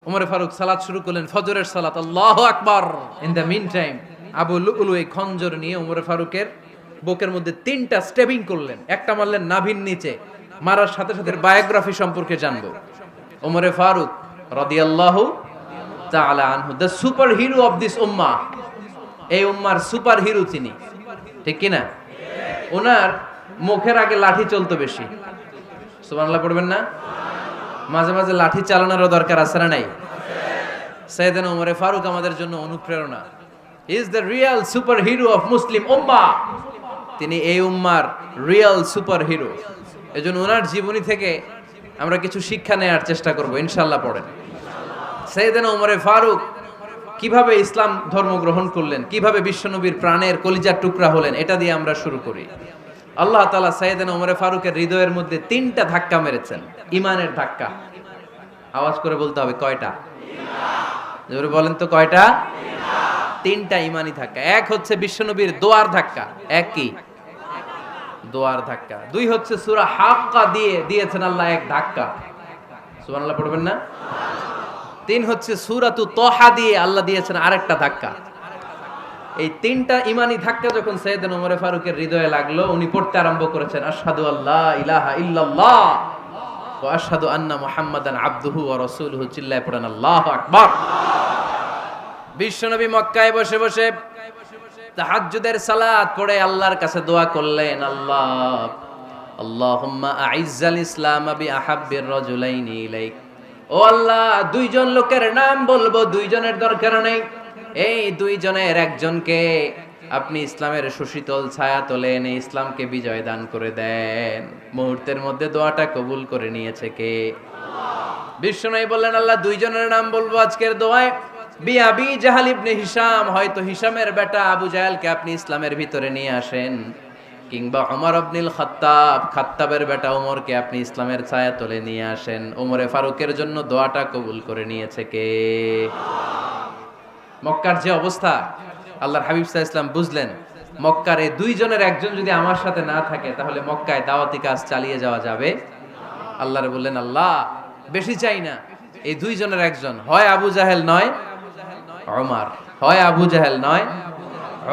ওমরে ফারুক সালাত শুরু করলেন, ফজরের সালাত, আল্লাহু আকবার। In the mean time Abu Lulu এই খঞ্জর নিয়ে ওমরে ফারুকের বুকের মধ্যে 3টা স্টেবিং করলেন। একটা মারলেন নাভির নিচে, মারার সাথে সাথে বায়োগ্রাফি সম্পর্কে জানবো। ওমরে ফারুক রাদিয়াল্লাহু তাআলা আনহু, the superhero of this উম্মাহ। এই উম্মার সুপার হিরো তিনি, ঠিক কিনা? ওনার মুখের আগে লাঠি চলতো বেশি। সুবহানাল্লাহ পড়বেন না? মাঝে মাঝে লাঠি চালানোরও দরকার আছে না নাই? সাইয়েদনা ওমরে ফারুক আমাদের জন্য অনুপ্রেরণা। Is the real superhero of Muslim উম্মাহ। তিনি এই উম্মার রিয়েল সুপার হিরো। এজন্য ওনার জীবনী থেকে আমরা কিছু শিক্ষা নেওয়ার চেষ্টা করব ইনশাআল্লাহ। পড়েন সাইয়েদনা ওমরে ফারুক কিভাবে ইসলাম ধর্ম গ্রহণ করলেন, কিভাবে বিশ্বনবীর প্রাণের কলিজার টুকরা হলেন, এটা দিয়ে আমরা শুরু করি। আল্লাহ তাআলা সাইয়েদনা ওমরে ফারুকের হৃদয়ের মধ্যে 3টা ধাক্কা মেরেছেন, ঈমানের ধাক্কা। আওয়াজ করে বলতে হবে কয়টা? জোরে বলেন তো কয়টা? 3টা ঈমানি ধাক্কা। এক হচ্ছে বিশ্বনবীর দোয়ার ধাক্কা। এক কি? দোয়ার ধাক্কা। 2 হচ্ছে সূরা হাক্কা দিয়ে দিয়েছেন আল্লাহ এক ধাক্কা। সুবহানাল্লাহ পড়বেন না? 3 হচ্ছে সূরাতু তাহা দিয়ে আল্লাহ দিয়েছেন আরেকটা ধাক্কা। এই 3টা ঈমানি ধাক্কা যখন সাইয়েদনা ওমরে ফারুকের হৃদয়ে লাগলো, উনি পড়তে আরম্ভ করেছেন, আশহাদু আল্লা ইলাহা ইল্লাল্লাহ ওয়া আশহাদু আন্না মুহাম্মাদান আবদুহু ওয়া রাসূলুহু। চিল্লায়ে পড়েন আল্লাহু আকবার। বিশ্বনবী মক্কায় বসে বসে তাহাজ্জুদের সালাত পড়ে আল্লাহর কাছে দোয়া করলেন, আল্লাহুম্মা আইজ্জাল ইসলাম বিআহাব্বির রাজুলাইনি ইলাইক। ও আল্লাহ, 2 জন লোকের নাম বলবো, 2 জনের দরকার নেই। এই 2 জনের একজনকে আপনি ইসলামের সুশীতল ছায়া তলে এনে ইসলামকে বিজয় দান করে দেন। মুহূর্তের মধ্যে দোয়াটা কবুল করে নিয়েছে কে? বিশ্বনবী বললেন, আল্লাহ 2 জনের নাম বলবো আজকের দোয়ায়। আবি জাহাল ইবনে হিশাম, হয়তো হিশামের বেটা আবু জাহেলকে আপনি ইসলামের ভিতরে নিয়ে আসেন, কিংবা ওমর ইবনুল খাত্তাব, খাত্তাবের বেটা ওমরকে আপনি ইসলামের ছায়া তলে নিয়ে আসেন। ওমরে ফারুকের জন্য দোয়াটা কবুল করে নিয়েছে কে? মক্কার যে অবস্থা, আল্লাহর হাবিব সাল্লাল্লাহু আলাইহি ওয়াসাল্লাম বুঝলেন মক্কার এই 2 জনের একজন যদি আমার সাথে না থাকে তাহলে মক্কায় দাওয়াতি কাজ চালিয়ে যাওয়া যাবে। আল্লাহরে বললেন, আল্লাহ বেশি চাই না, এই 2 জনের একজন, হয় আবু জাহেল নয় ওমর, হয় আবু জাহেল নয়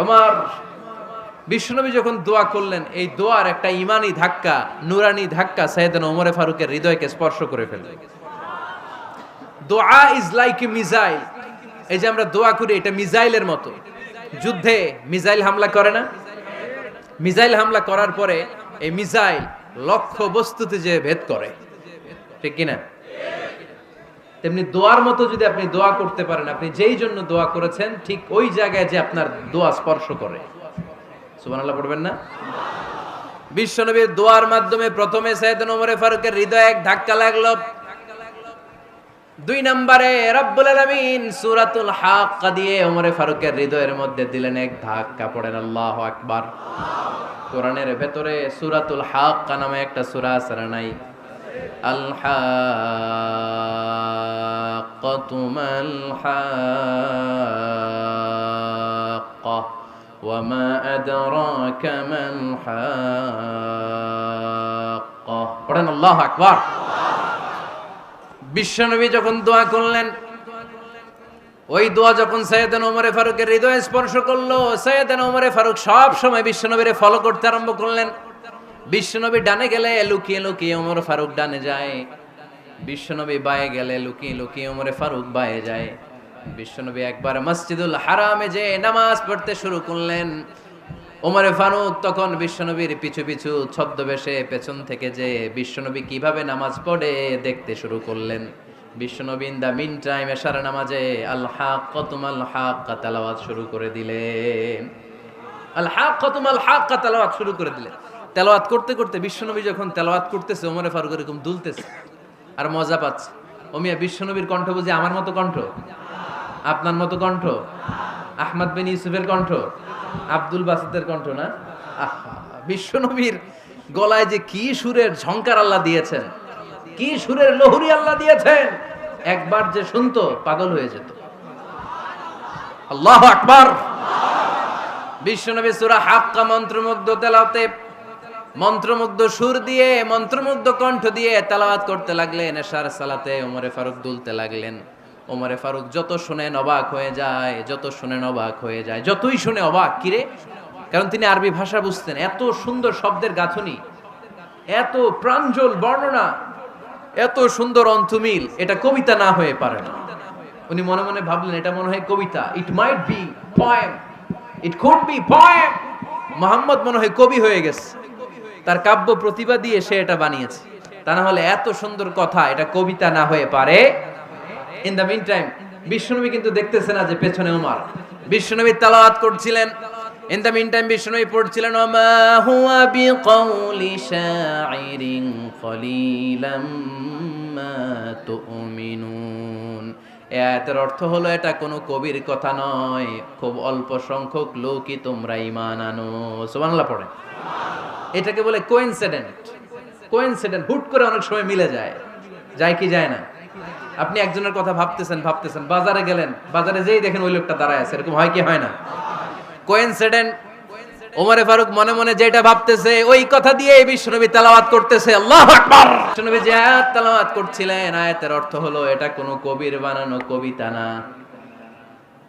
ওমর। বিশ্বনবী যখন দোয়া করলেন, এই দোয়ার একটা ঈমানি ধাক্কা, নূরানি ধাক্কা সাইয়েদনা ওমরে ফারুকের হৃদয়কে স্পর্শ করে ফেলল। দোয়া ইজ লাইক এ মিসাইল। এই যে আমরা দোয়া করি, এটা মিসাইলের মতো। যুদ্ধে মিসাইল হামলা করে না? মিসাইল হামলা করার পরে এই মিসাইল লক্ষ্য বস্তুতে যে ভেদ করে, ঠিক কিনা? তেমনি দোয়ার মতো যদি আপনি দোয়া করতে পারেন, আপনি যেই জন্য দোয়া করেছেন ঠিক ওই জায়গায় যে আপনার দোয়া স্পর্শ করে। সুবহানাল্লাহ পড়বেন না? বিশ্বনবীর দোয়ার মাধ্যমে প্রথমে সাইয়েদনা ওমরে ফারুকের হৃদয়ে এক ধাক্কা লাগলো। 2 নম্বরে রব্বুল আলামিন সূরাতুল হাক্কা দিয়ে ওমরে ফারুকের হৃদয়ের মধ্যে দিলেন এক ধাক্কা। পড়েন আল্লাহু আকবার। কোরআনের ভেতরে সূরাতুল হাক্কা নামে একটা সূরা আছে না নাই? আল হাক্কাতু মাল হাক্কা ওয়া মা আদরাকা মাল হাক্কা। পড়েন আল্লাহু আকবার। বিশ্বনবী যখন দোয়া করলেন, ওই দোয়া যখন সাইয়েদনা ওমরে ফারুকের হৃদয়ে স্পর্শ করলো, সাইয়েদনা ওমরে ফারুক সব সময় বিশ্বনবীরে ফলো করতে আরম্ভ করলেন। বিশ্বনবী ডানে গেলে লুকিয়ে লুকিয়ে ওমর ফারুক ডানে যায়, বিশ্বনবী বায়ে গেলে লুকিয়ে লুকিয়ে ওমরে ফারুক বায়ে যায়। বিশ্বনবী একবার মসজিদুল হারামে যে নামাজ পড়তে শুরু করলেন, ওমরে ফারুক তখন বিশ্বনবীর পিছু পিছু ছদ্মবেশে পেছন থেকে যে বিশ্বনবী কিভাবে নামাজ পড়ে দেখতে শুরু করলেন। বিশ্বনবী ইন দা মিন টাইম এশার নামাজে আল হাক্কাতু মাল হাক্কা তেলাওয়াত শুরু করে দিলেন। আল হাক্কাতু মাল হাক্কা তেলাওয়াত শুরু করে দিলেন। তেলাওয়াত করতে করতে বিশ্বনবী যখন তেলাওয়াত করতেছে, ওমরে ফারুক এরকম দুলতেছে আর মজা পাচ্ছে। ও মিয়া, বিশ্বনবীর কণ্ঠ বুঝি আমার মতো কণ্ঠ? আপনার মতো কণ্ঠ? আহমদ বিন ইউসুফের কণ্ঠ? আব্দুল বাসিতের কণ্ঠ না? বিশ্বনবীর গলায় যে কি সুরের ঝংকার আল্লাহ দিয়েছেন, কি সুরের লহরী আল্লাহ দিয়েছেন, একবার যে শুনতো পাগল হয়ে যেত। আল্লাহু আকবার। বিশ্বনবী সূরা হাক্কা মন্ত্রমুগ্ধ তেলাওয়াতে, মন্ত্রমুগ্ধ সুর দিয়ে, মন্ত্রমুগ্ধ কণ্ঠ দিয়ে তেলাওয়াত করতে লাগলেন। এশার সালাতে ওমরে ফারুক দুলতে লাগলেন। ওমরে ফারুক যত শুনেন অবাক হয়ে যায়, যত শুনেন অবাক হয়ে যায়, যতই শুনে অবাক, কিরে, কারণ তিনি আরবি ভাষা বুঝতেন। এত সুন্দর শব্দের গাঁথনি, এত প্রাঞ্জল বর্ণনা, এত সুন্দর অন্তমিল, এটা কবিতা না হয়ে পারে না। উনি মনে মনে ভাবলেন এটা মনে হয় কবিতা, it might be poem, it could be poem. Muhammad মনে হয় কবি হয়ে গেছে, তার কাব্য প্রতিভা দিয়ে সে এটা বানিয়েছে। তা না হলে এত সুন্দর কথা এটা কবিতা না হয়ে পারে। ইন দ্য মিন টাইম বিশ্বনবী কিন্তু দেখতেছে না যে পেছনে ওমর। বিশ্বনবী তেলাওয়াত করছিলেন, ইন দ্য মিন টাইম বিশ্বনবী পড়ছিলেন ওমা হুয়া বিকাউলি শাইরিন কলিলাম মা তুমিনুন। এই আয়াতের অর্থ হলো এটা কোনো কবির কথা নয়, খুব অল্প সংখ্যক লোকই তোমরা ঈমান আনো। সুবহানাল্লাহ পড়েন। এটাকে বলে কোইনসিডেন্ট। কোইনসিডেন্ট, হুট করে অনেক সময় মিলে যায়, যায় কি যায় না? আপনি একজনের কথা ভাবতেছেন, বাজারে গেলেন, বাজারে যেই দেখেন ওই লোকটা দাঁড়ায় আছে, এরকম হয় কি হয় না? কোইনসিডেন্ট। ওমরে ফারুক মনে মনে যেটা ভাবতেছে ওই কথা দিয়ে বিশ্বনবী তেলাওয়াত করতেছে, আল্লাহু আকবার। বিশ্বনবী যে আয়াত তেলাওয়াত করছিলেন, আয়াতের অর্থ হলো এটা কোনো কবির বানানো কবিতা না,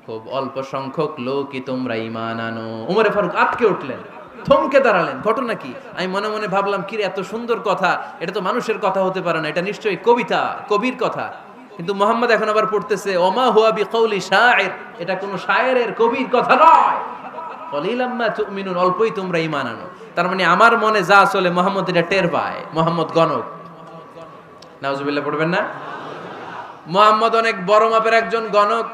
খুব অল্প সংখ্যক লোকই তোমরা ঈমান আনো। ওমরে ফারুক আটকে উঠলেন, থমকে দাঁড়ালেন। ঘটনা কি? আমি মনে মনে ভাবলাম, কি রে, এত সুন্দর কথা, এটা তো মানুষের কথা হতে পারে না, এটা নিশ্চয়ই কবিতা, কবির কথা। কিন্তু মুহাম্মদ এখন আবার পড়তেছে ওমা হুয়া বিকাউলি শাইর, এটা কোনো শায়েরের, কবির কথা নয়। কলিলাম মা তুমিনুন, অল্পই তোমরা ঈমান আনো। তার মানে আমার মনে যা চলে মুহাম্মদ এটা টের পায়। মুহাম্মদ গণক। নাউজুবিল্লাহ পড়বেন না? মুহাম্মদ অনেক বড় মাপের একজন গণক।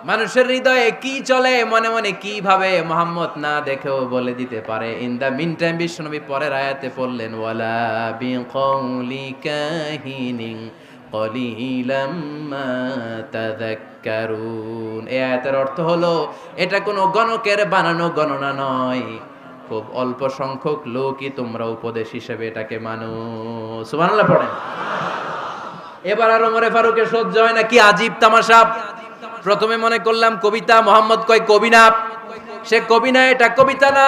মানুষের হৃদয়ে কি চলে, মনে মনে কি ভাবে, মুহাম্মদ না দেখেও বলে দিতে পারে। ইন দা মিন টাইম বিশ্বনবী পরের আয়াতে পড়লেন ওয়ালা বিকাউলি কাহিনিন কলিলাম মা তাযাক্কারুন। এই আয়াতের অর্থ হলো এটা কোনো গণকের বানানো গণনা নয়, খুব অল্প সংখ্যক লোকই তোমরা উপদেশ হিসেবে এটাকে মানো। সুবহানাল্লাহ পড়েন। এবার আর ওমরে ফারুকের সহ্য হয় না, কি আজীব তামাশা। প্রথমে মনে করলাম কবিতা, মোহাম্মদ কয় কবি না, সে কবি না, এটা কবিতা না।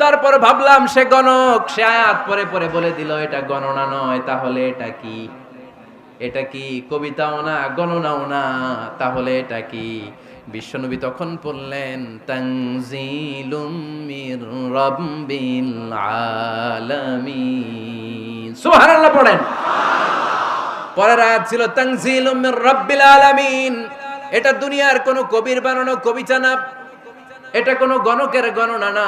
তারপর ভাবলাম সে গণক, সে আয়াত পরে পরে বলে দিল এটা গণনা নয়, তাহলে এটা কি? এটা কি কবিতাও না, গণনাও না, তাহলে এটা কি? বিশ্বনবী তখন বললেন তানজিলুম মির রাব্বিল আলামিন। সুবহানাল্লাহ পড়েন। পরের আয়াত ছিল তানজিলুম মির রাব্বিল আলামিন। এটা দুনিয়ার কোনো কবির বানানো কবিতা না, এটা কোনো গণকের গণনা না,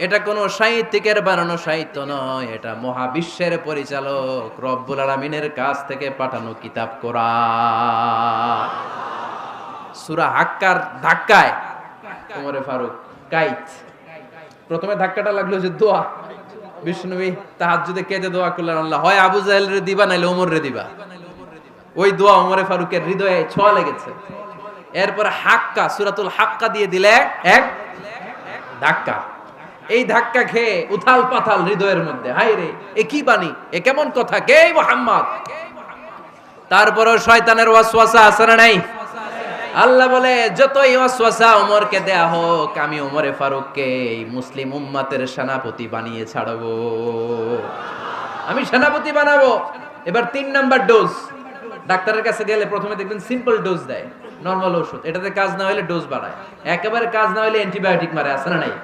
এটা কোনো সাহিত্যিকের বানানো সাহিত্য নয়, এটা মহাবিশ্বের পরিচালক রব্বুল আলামিনের কাছ থেকে পাঠানো কিতাব কোরআন। সূরা হাক্কার ধাক্কায় ওমরে ফারুক কাইত। প্রথমে ধাক্কাটা লাগলো যে দোয়া। বিশ্বনবী তাহাজ্জুদে কেঁদে দোয়া করলেন, আল্লাহ হয় আবু জাহেল রে দিবা নাইলে ওমর রে দিবা। ওই দোয়া ওমরে ফারুকের হৃদয়ে ছোঁয়া লেগেছে। এরপর হাক্কা, সূরাতুল হাক্কা দিয়ে দিলে এক ধাক্কা। এই ধাক্কা খেয়ে উথাল পাথাল হৃদয়ের মধ্যে, হায় রে, এ কি বাণী, এ কেমন কথা, কে মুহাম্মদ? তারপরও শয়তানের ওয়াসওয়াসা আছে না নাই? আল্লাহ বলে যতই ওয়াসওয়াসা ওমরকে দেয়া হোক, আমি ওমরে ফারুককে এই মুসলিম উম্মতের সেনাপতি বানিয়ে ছাড়বো, আমি সেনাপতি বানাবো। এবার 3 নাম্বার ডোজ। ডাক্তারের কাছে গেলে প্রথমে দেখবেন সিম্পল ডোজ দেয়, নরমাল ওষুধ, এটাতে কাজ না হলে ডোজ বাড়ায়, একেবারে কাজ না হলে অ্যান্টিবায়োটিক মারে, আছে না নাই?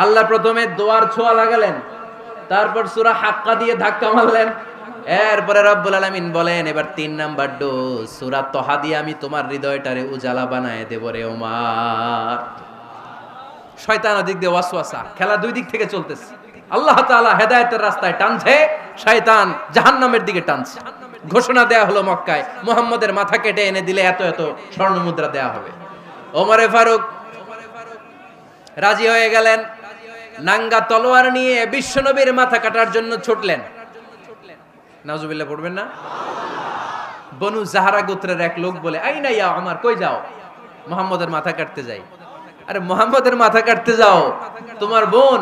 আল্লাহ প্রথমে দোয়ার ছোঁয়া লাগালেন, তারপর সূরা হাক্কা দিয়ে ধাক্কা মারলেন, এরপরে রব্বুল আলামিন বলেন এবার 3 নাম্বার ডোজ সূরা তহা দিয়ে আমি তোমার হৃদয়টারে উজালা বানায় দেব রে ওমর। শয়তান ওদিক দিয়ে ওয়াসওয়াসা, খেলা দুই দিক থেকে চলতেছে। আল্লাহ তাআলা হেদায়েতের রাস্তায় টানছে, শয়তান জাহান্নামের দিকে টানছে। ঘোষণা দেয়া হলো মক্কায়, মুহাম্মদের মাথা কেটে এনে দিলে এত এত স্বর্ণ মুদ্রা দেয়া হবে। ওমরে ফারুক রাজি হয়ে গেলেন, নাঙ্গা তলোয়ার নিয়ে বিশ্বনবীর মাথা কাটার জন্য ছুটলেন। নাউজুবিল্লাহ পড়বেন না? বনু জাহরা গোত্রের এক লোক বলে, আইনা ইয়া ওমর, কই যাও? মুহাম্মদের মাথা কাটতে যাই। আরে মুহাম্মদের মাথা কাটতে যাও? তোমার বোন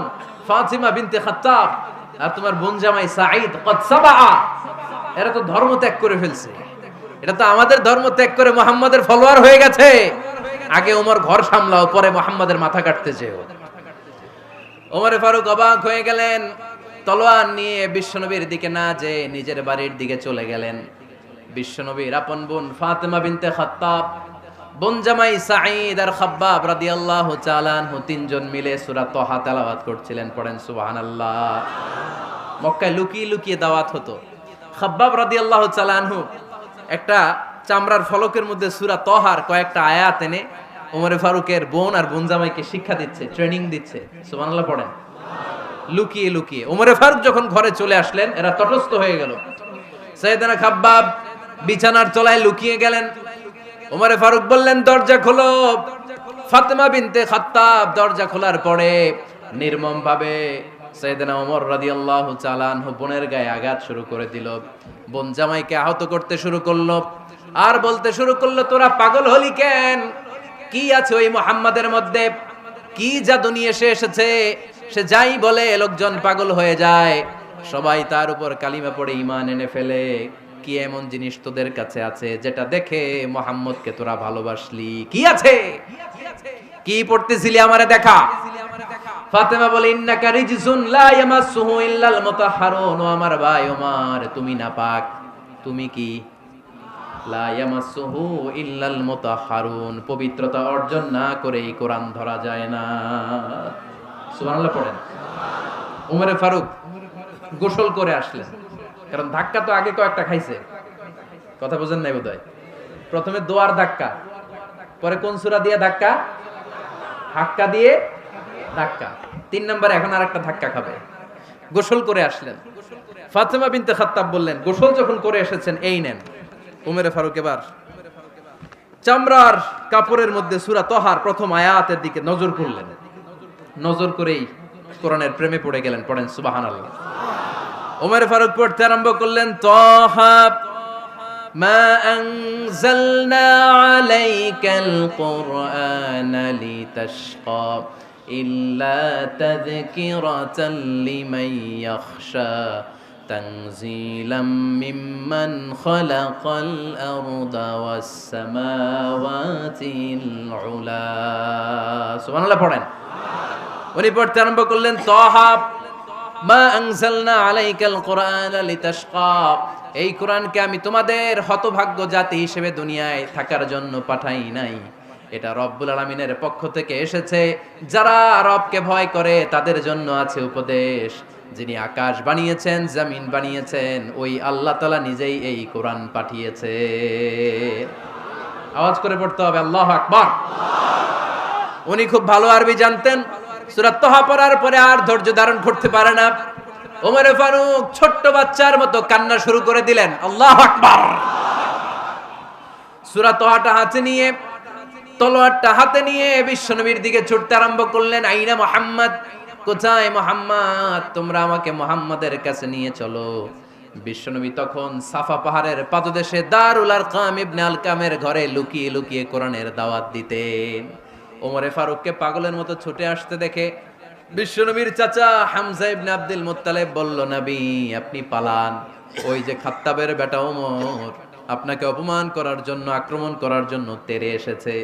ফাতিমা বিনতে খাত্তাব আর তোমার বোন জামাই সাঈদ কদ সাবা, এরা তো ধর্ম ত্যাগ করে ফেলছে, এটা তো আমাদের ধর্ম ত্যাগ করে মুহাম্মদের ফলোয়ার হয়ে গেছে। আগে ওমর ঘর সামলাও, পরে মুহাম্মদের মাথা কাটতে যেও। ওমরে ফারুক অবাক হয়ে গেলেন, তলোয়ার নিয়ে বিশ্বনবীর দিকে না যে নিজের বাড়ির দিকে চলে গেলেন। বিশ্বনবীর আপন বোন ফাতেমা বিনতে খাত্তাব, বোন জামাই সাঈদ আর খাব্বাব রাদিয়াল্লাহু তাআলা আনহু তিনজন মিলে সূরা তাহা তেলাওয়াত করছিলেন। পড়েন সুবহানাল্লাহ। মক্কায় লুকিয়ে লুকিয়ে দাওয়াত হতো। খাব্বাব রাদিয়াল্লাহু তাআলা আনহু একটা চামড়ার ফলকের মধ্যে সূরা তাহার কয়েকটা আয়াত এনে ওমরে ফারুকের বোন আর বোন জামাইকে শিক্ষা দিচ্ছে, ট্রেনিং দিচ্ছে। সুবহানাল্লাহ পড়েন। লুকিয়ে লুকিয়ে ওমরে ফারুক যখন ঘরে চলে আসলেন, এরা তটস্থ হয়ে গেল। সাইয়েদনা খাব্বাব বিছানার তলায় লুকিয়ে গেলেন। ওমরে ফারুক বললেন, দরজা খোলো। ফাতেমা বিনতে খাত্তাব দরজা খোলার পরে নির্মম ভাবে সাইয়েদনা ওমর রাদিয়াল্লাহু তাআলা আনহু বোনের গায়ে আঘাত শুরু করে দিল। বোন জামাইকে আহত করতে শুরু করলো আর বলতে শুরু করলো, তোরা পাগল হলি কেন? কি আছে ওই মুহাম্মাদের মধ্যে? কি জাদু নিয়ে এসেছে? সে যাই বলে লোকজন পাগল হয়ে যায়, সবাই তার উপর কালিমা পড়ে ঈমান এনে ফেলে। কি এমন জিনিস তোদের কাছে আছে যেটা দেখে মুহাম্মদকে তোরা ভালোবাসলি? কি আছে? কি পড়তেছিলি আমারে দেখা। ফাতেমা বলে, ইন্নাকা রিজসুন লা ইয়ামাসসুহু ইল্লাল মুতাহহারুন। ও আমার ভাই ওমর, তুমি নাপাক। তুমি কি? লা ইয়ামাসসুহু ইল্লাল মুতাহহারুন। পবিত্রতা অর্জন না করে এই কোরআন ধরা যায় না। সুবহানাল্লাহ পড়েন। ওমরে ফারুক গোসল করে আসলেন, কারণ ধাক্কা তো আগে কয়েকটা খাইছে। কথা বুঝেন নাই বোধহয়। প্রথমে দোয়ার ধাক্কা, পরে কোন সূরা দিয়ে ধাক্কা? হাক্কা দিয়ে ধাক্কা। 3 নম্বরে এখন আরেকটা ধাক্কা খাবে। গোসল করে আসলেন। ফাতেমা বিনতে খাত্তাব বললেন, গোসল যখন করে এসেছেন, এই নেন। ওমরে ফারুক এবার চামড়ার কাপড়ের মধ্যে সূরা তাহার প্রথম আয়াতের দিকে নজর করলেন। নজর করেই কোরআনের প্রেমে পড়ে গেলেন। পড়েন সুবহানাল্লাহ। ওমর ফারুক পড়তে আরম্ভ করলেন, তাহা মা আনজালনা আলাইকাল কুরআনা লিতাশকা ইল্লা তাযকিরাতাল লিমান ইয়াখশা তানজিলাম মিম্মান খালাকাল আরদা ওয়াস সামাওয়াতিল উলা। সুবহানাল্লাহ পড়েন। উনি পড়তে আরম্ভ করলেন, তাহা মা আনজালনা আলাইকাল কুরআনা লিতাশকা। এই কোরআনকে আমি তোমাদের হতভাগ্য জাতি হিসেবে দুনিয়ায় থাকার জন্য পাঠাই নাই। এটা রব্বুল আলামিনের পক্ষ থেকে এসেছে। যারা রবকে ভয় করে তাদের জন্য আছে উপদেশ। যিনি আকাশ বানিয়েছেন, জমিন বানিয়েছেন, ওই আল্লাহ তাআলা নিজেই এই কোরআন পাঠিয়েছে। আওয়াজ করে পড়তে হবে, আল্লাহু আকবার। উনি খুব ভালো আরবি জানতেন। সূরা তাহা পড়ার পরে আর ধৈর্য ধারণ করতে পারে না। ওমর ফারুক ছোট্ট বাচ্চার মতো কান্না শুরু করে দিলেন। আল্লাহু আকবার। সূরা তাহাটা হাতে নিয়ে, তলোয়ারটা হাতে নিয়ে বিশ্বনবীর দিকে ছুটতে আরম্ভ করলেন। আইনা মুহাম্মদ, কোথায় মুহাম্মদ? তোমরা আমাকে মুহাম্মাদের কাছে নিয়ে চলো। বিশ্বনবী তখন সাফা পাহাড়ের পাদদেশে দারুল আরকাম ইবনে আলকামের ঘরে লুকিয়ে লুকিয়ে কোরআনের দাওয়াত দিতেন। ওমরে ফারুককে পাগলের মতো ছুটে আসতে দেখে বিশ্বনবীর চাচা হামজা ইবনে আব্দুল মুত্তালিব বলল, নবী আপনি পালান। ওই যে খাত্তাবের বেটা ওমর আপনাকে অপমান করার জন্য, আক্রমণ করার জন্য তেরে এসেছে।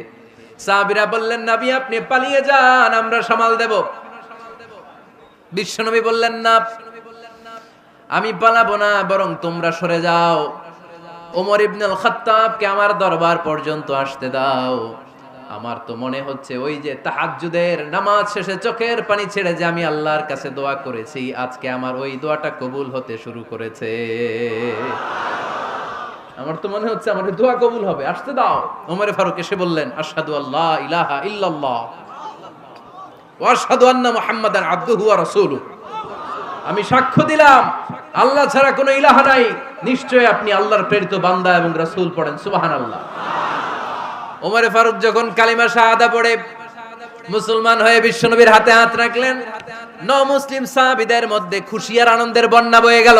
সাহাবীরা বললেন, নবী আপনি পালিয়ে যান, আমরা সামাল দেব। বিশ্বনবী বললেন, না আমি পালাবো না, বরং তোমরা সরে যাও। ওমর ইবনুল খাত্তাবকে আমার দরবার পর্যন্ত আসতে দাও। আমার তো মনে হচ্ছে ওই যে তাহাজ্জুদের নামাজ শেষে চোখের পানি ছেড়ে যে আমি আল্লাহর কাছে দোয়া করেছি, আজকে আমার ওই দোয়াটা কবুল হতে শুরু করেছে। আমার তো মনে হচ্ছে আমার দোয়া কবুল হবে, আসতে দাও। ওমর ফারুক এসে বললেন, আশহাদু আল্লা ইলাহা ইল্লাল্লাহ ওয়া আশহাদু আন্না মুহাম্মাদান আবদুহু ওয়া রাসূলুহু। আমি সাক্ষ্য দিলাম আল্লাহ ছাড়া কোনো ইলাহা নাই, নিশ্চয় আপনি আল্লাহর প্রেরিত বান্দা এবং রাসূল। পড়েন সুবহানাল্লাহ। ওমর ফারুক যখন কালিমা শাহাদা পড়ে মুসলমান হয়ে বিশ্বনবীর হাতে হাত রাখলেন, মুসলিম সাহাবীদের মধ্যে খুশি আর আনন্দের বন্যা বয়ে গেল।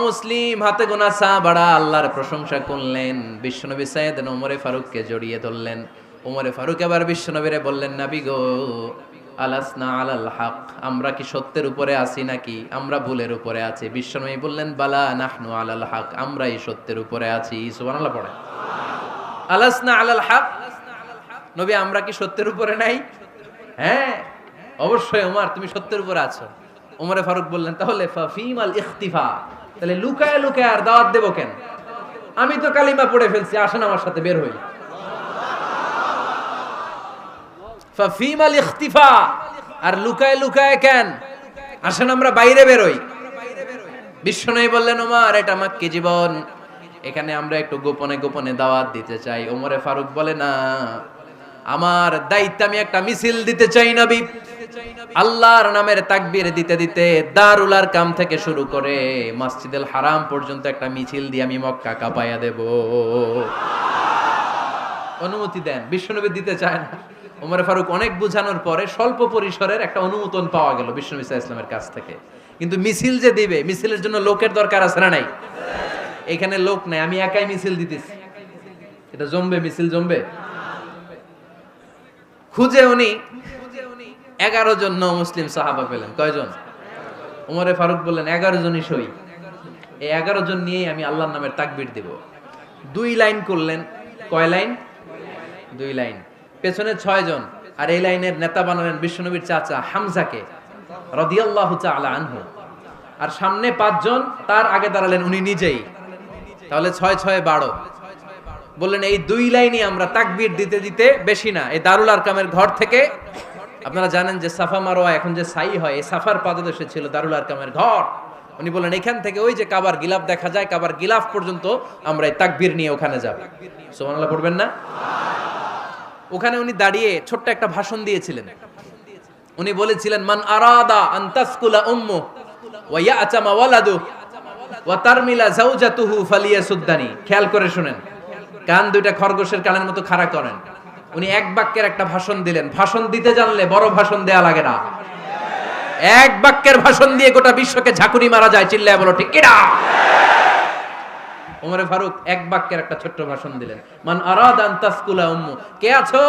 মুসলিম হাতে গোনা সাহাবারা আল্লাহর প্রশংসা করলেন। বিশ্বনবী সাইয়েদনা ওমর ফারুককে জড়িয়ে ধরলেন। ওমর ফারুক এবার বিশ্বনবীরে বললেন, নবী গো, আলাসনা আলাল হক, আমরা কি সত্যের উপরে আছি নাকি আমরা ভুলের উপরে আছি? বিশ্বনবী বললেন, বালা নাহনু আলাল হক, আমরাই সত্যের উপরে আছি। সুবহানাল্লাহ পড়ে। আলাসনা আলাল হক, নবী আমরা কি সত্যের উপরে নাই? হ্যাঁ অবশ্যই ওমর, তুমি সত্যের উপরে আছো। ওমরে ফারুক বললেন, তাহলে ফাফিমাল ইখতিফা, তাহলে লুকায় লুকায় আর দাওয়াত দেব কেন? আমি তো কালিমা পড়ে ফেলছি, আসেন আমার সাথে বের হই। ফাফিমাল ইখতিফা, আর লুকায় লুকায় কেন, আসেন আমরা বাইরে বেরোই। বিশ্বনবী বললেন, ওমর এটা মাক্কি জীবন, এখানে আমরা একটু গোপনে গোপনে দাওয়াত দিতে চাই। ওমরে ফারুক বলে, না, আমার দায়িত্ব, আমি একটা মিছিল দিতে চাই নবী। আল্লাহর নামের তাকবীর দিতে দিতে দারুল আরকাম থেকে শুরু করে মসজিদুল হারাম পর্যন্ত একটা মিছিল দিয়ে আমি মক্কা কাঁপাইয়া দেব। অনুমতি দেন। বিশ্বনবী দিতে চায় না। ওমর ফারুক অনেক বুঝানোর পরে স্বল্প পরিসরের একটা অনুমোদন পাওয়া গেল বিশ্বনবী সাল্লাল্লাহু আলাইহি ওয়াসাল্লামের কাছ থেকে। কিন্তু মিছিল যে দিবে, মিছিলের জন্য লোকের দরকার আছে না নাই? এখানে লোক নাই, আমি একাই মিছিল দিতেছি। এটা জমবে, মিছিল জমবে। খুঁজে উনি 11 জন মুসলিম সাহাবা পেলেন। কয়জন? ওমরে ফারুক বললেন 11 জনই সই। এই 11 জন নিয়েই আমি আল্লাহর নামের তাকবীর দেব। 2 লাইন করলেন। কয় লাইন? 2 লাইন। পেছনে 6 জন, আর এই লাইনের নেতা বানালেন বিশ্বনবীর চাচা হামজাকে রাদিয়াল্লাহু তাআলা আনহু। আর সামনে 5 জন, তার আগে দাঁড়ালেন উনি নিজেই। তাহলে 6 6 12। বললেন এই 2 লাইনই আমরা তাকবীর দিতে দিতে, বেশি না, এই দারুল আরকামের ঘর থেকে, আপনারা জানেন যে সাফা মারওয়া এখন যে সাই হয়, এই সাফার পাদদেশে ছিল দারুল আরকামের ঘর। উনি বললেন এখান থেকে ওই যে কাবার গিলাফ দেখা যায়, কাবার গিলাফ পর্যন্ত আমরা এই তাকবীর নিয়ে ওখানে যাব। সুবহানাল্লাহ পড়বেন না? ওখানে উনি দাঁড়িয়ে ছোট্ট একটা ভাষণ দিয়েছিলেন। উনি বলেছিলেন, মান আরাদা আন তাসকুলা উম্মু ওয়া ইয়াতামা ওয়ালাদু ওয়া তারমিলা যাওজাতুহু ফালিয়াসুদ্দানি। খেয়াল করে শুনেন, কান দুইটা খরগোশের কানের মতো খাড়া করেন। উনি এক বাক্যের একটা ভাষণ দিলেন। ভাষণ দিতে জানলে বড় ভাষণ দেয়া লাগে না। এক বাক্যের ভাষণ দিয়ে গোটা বিশ্বকে ঝাঁকুনি মারা যায়। চিল্লায় বলো ঠিক কিনা? ওমরে ফারুক এক বাক্যের একটা ছোট্ট ভাষণ দিলেন। মান আরাদা আন তাসকুলা উম্মু, কে আছো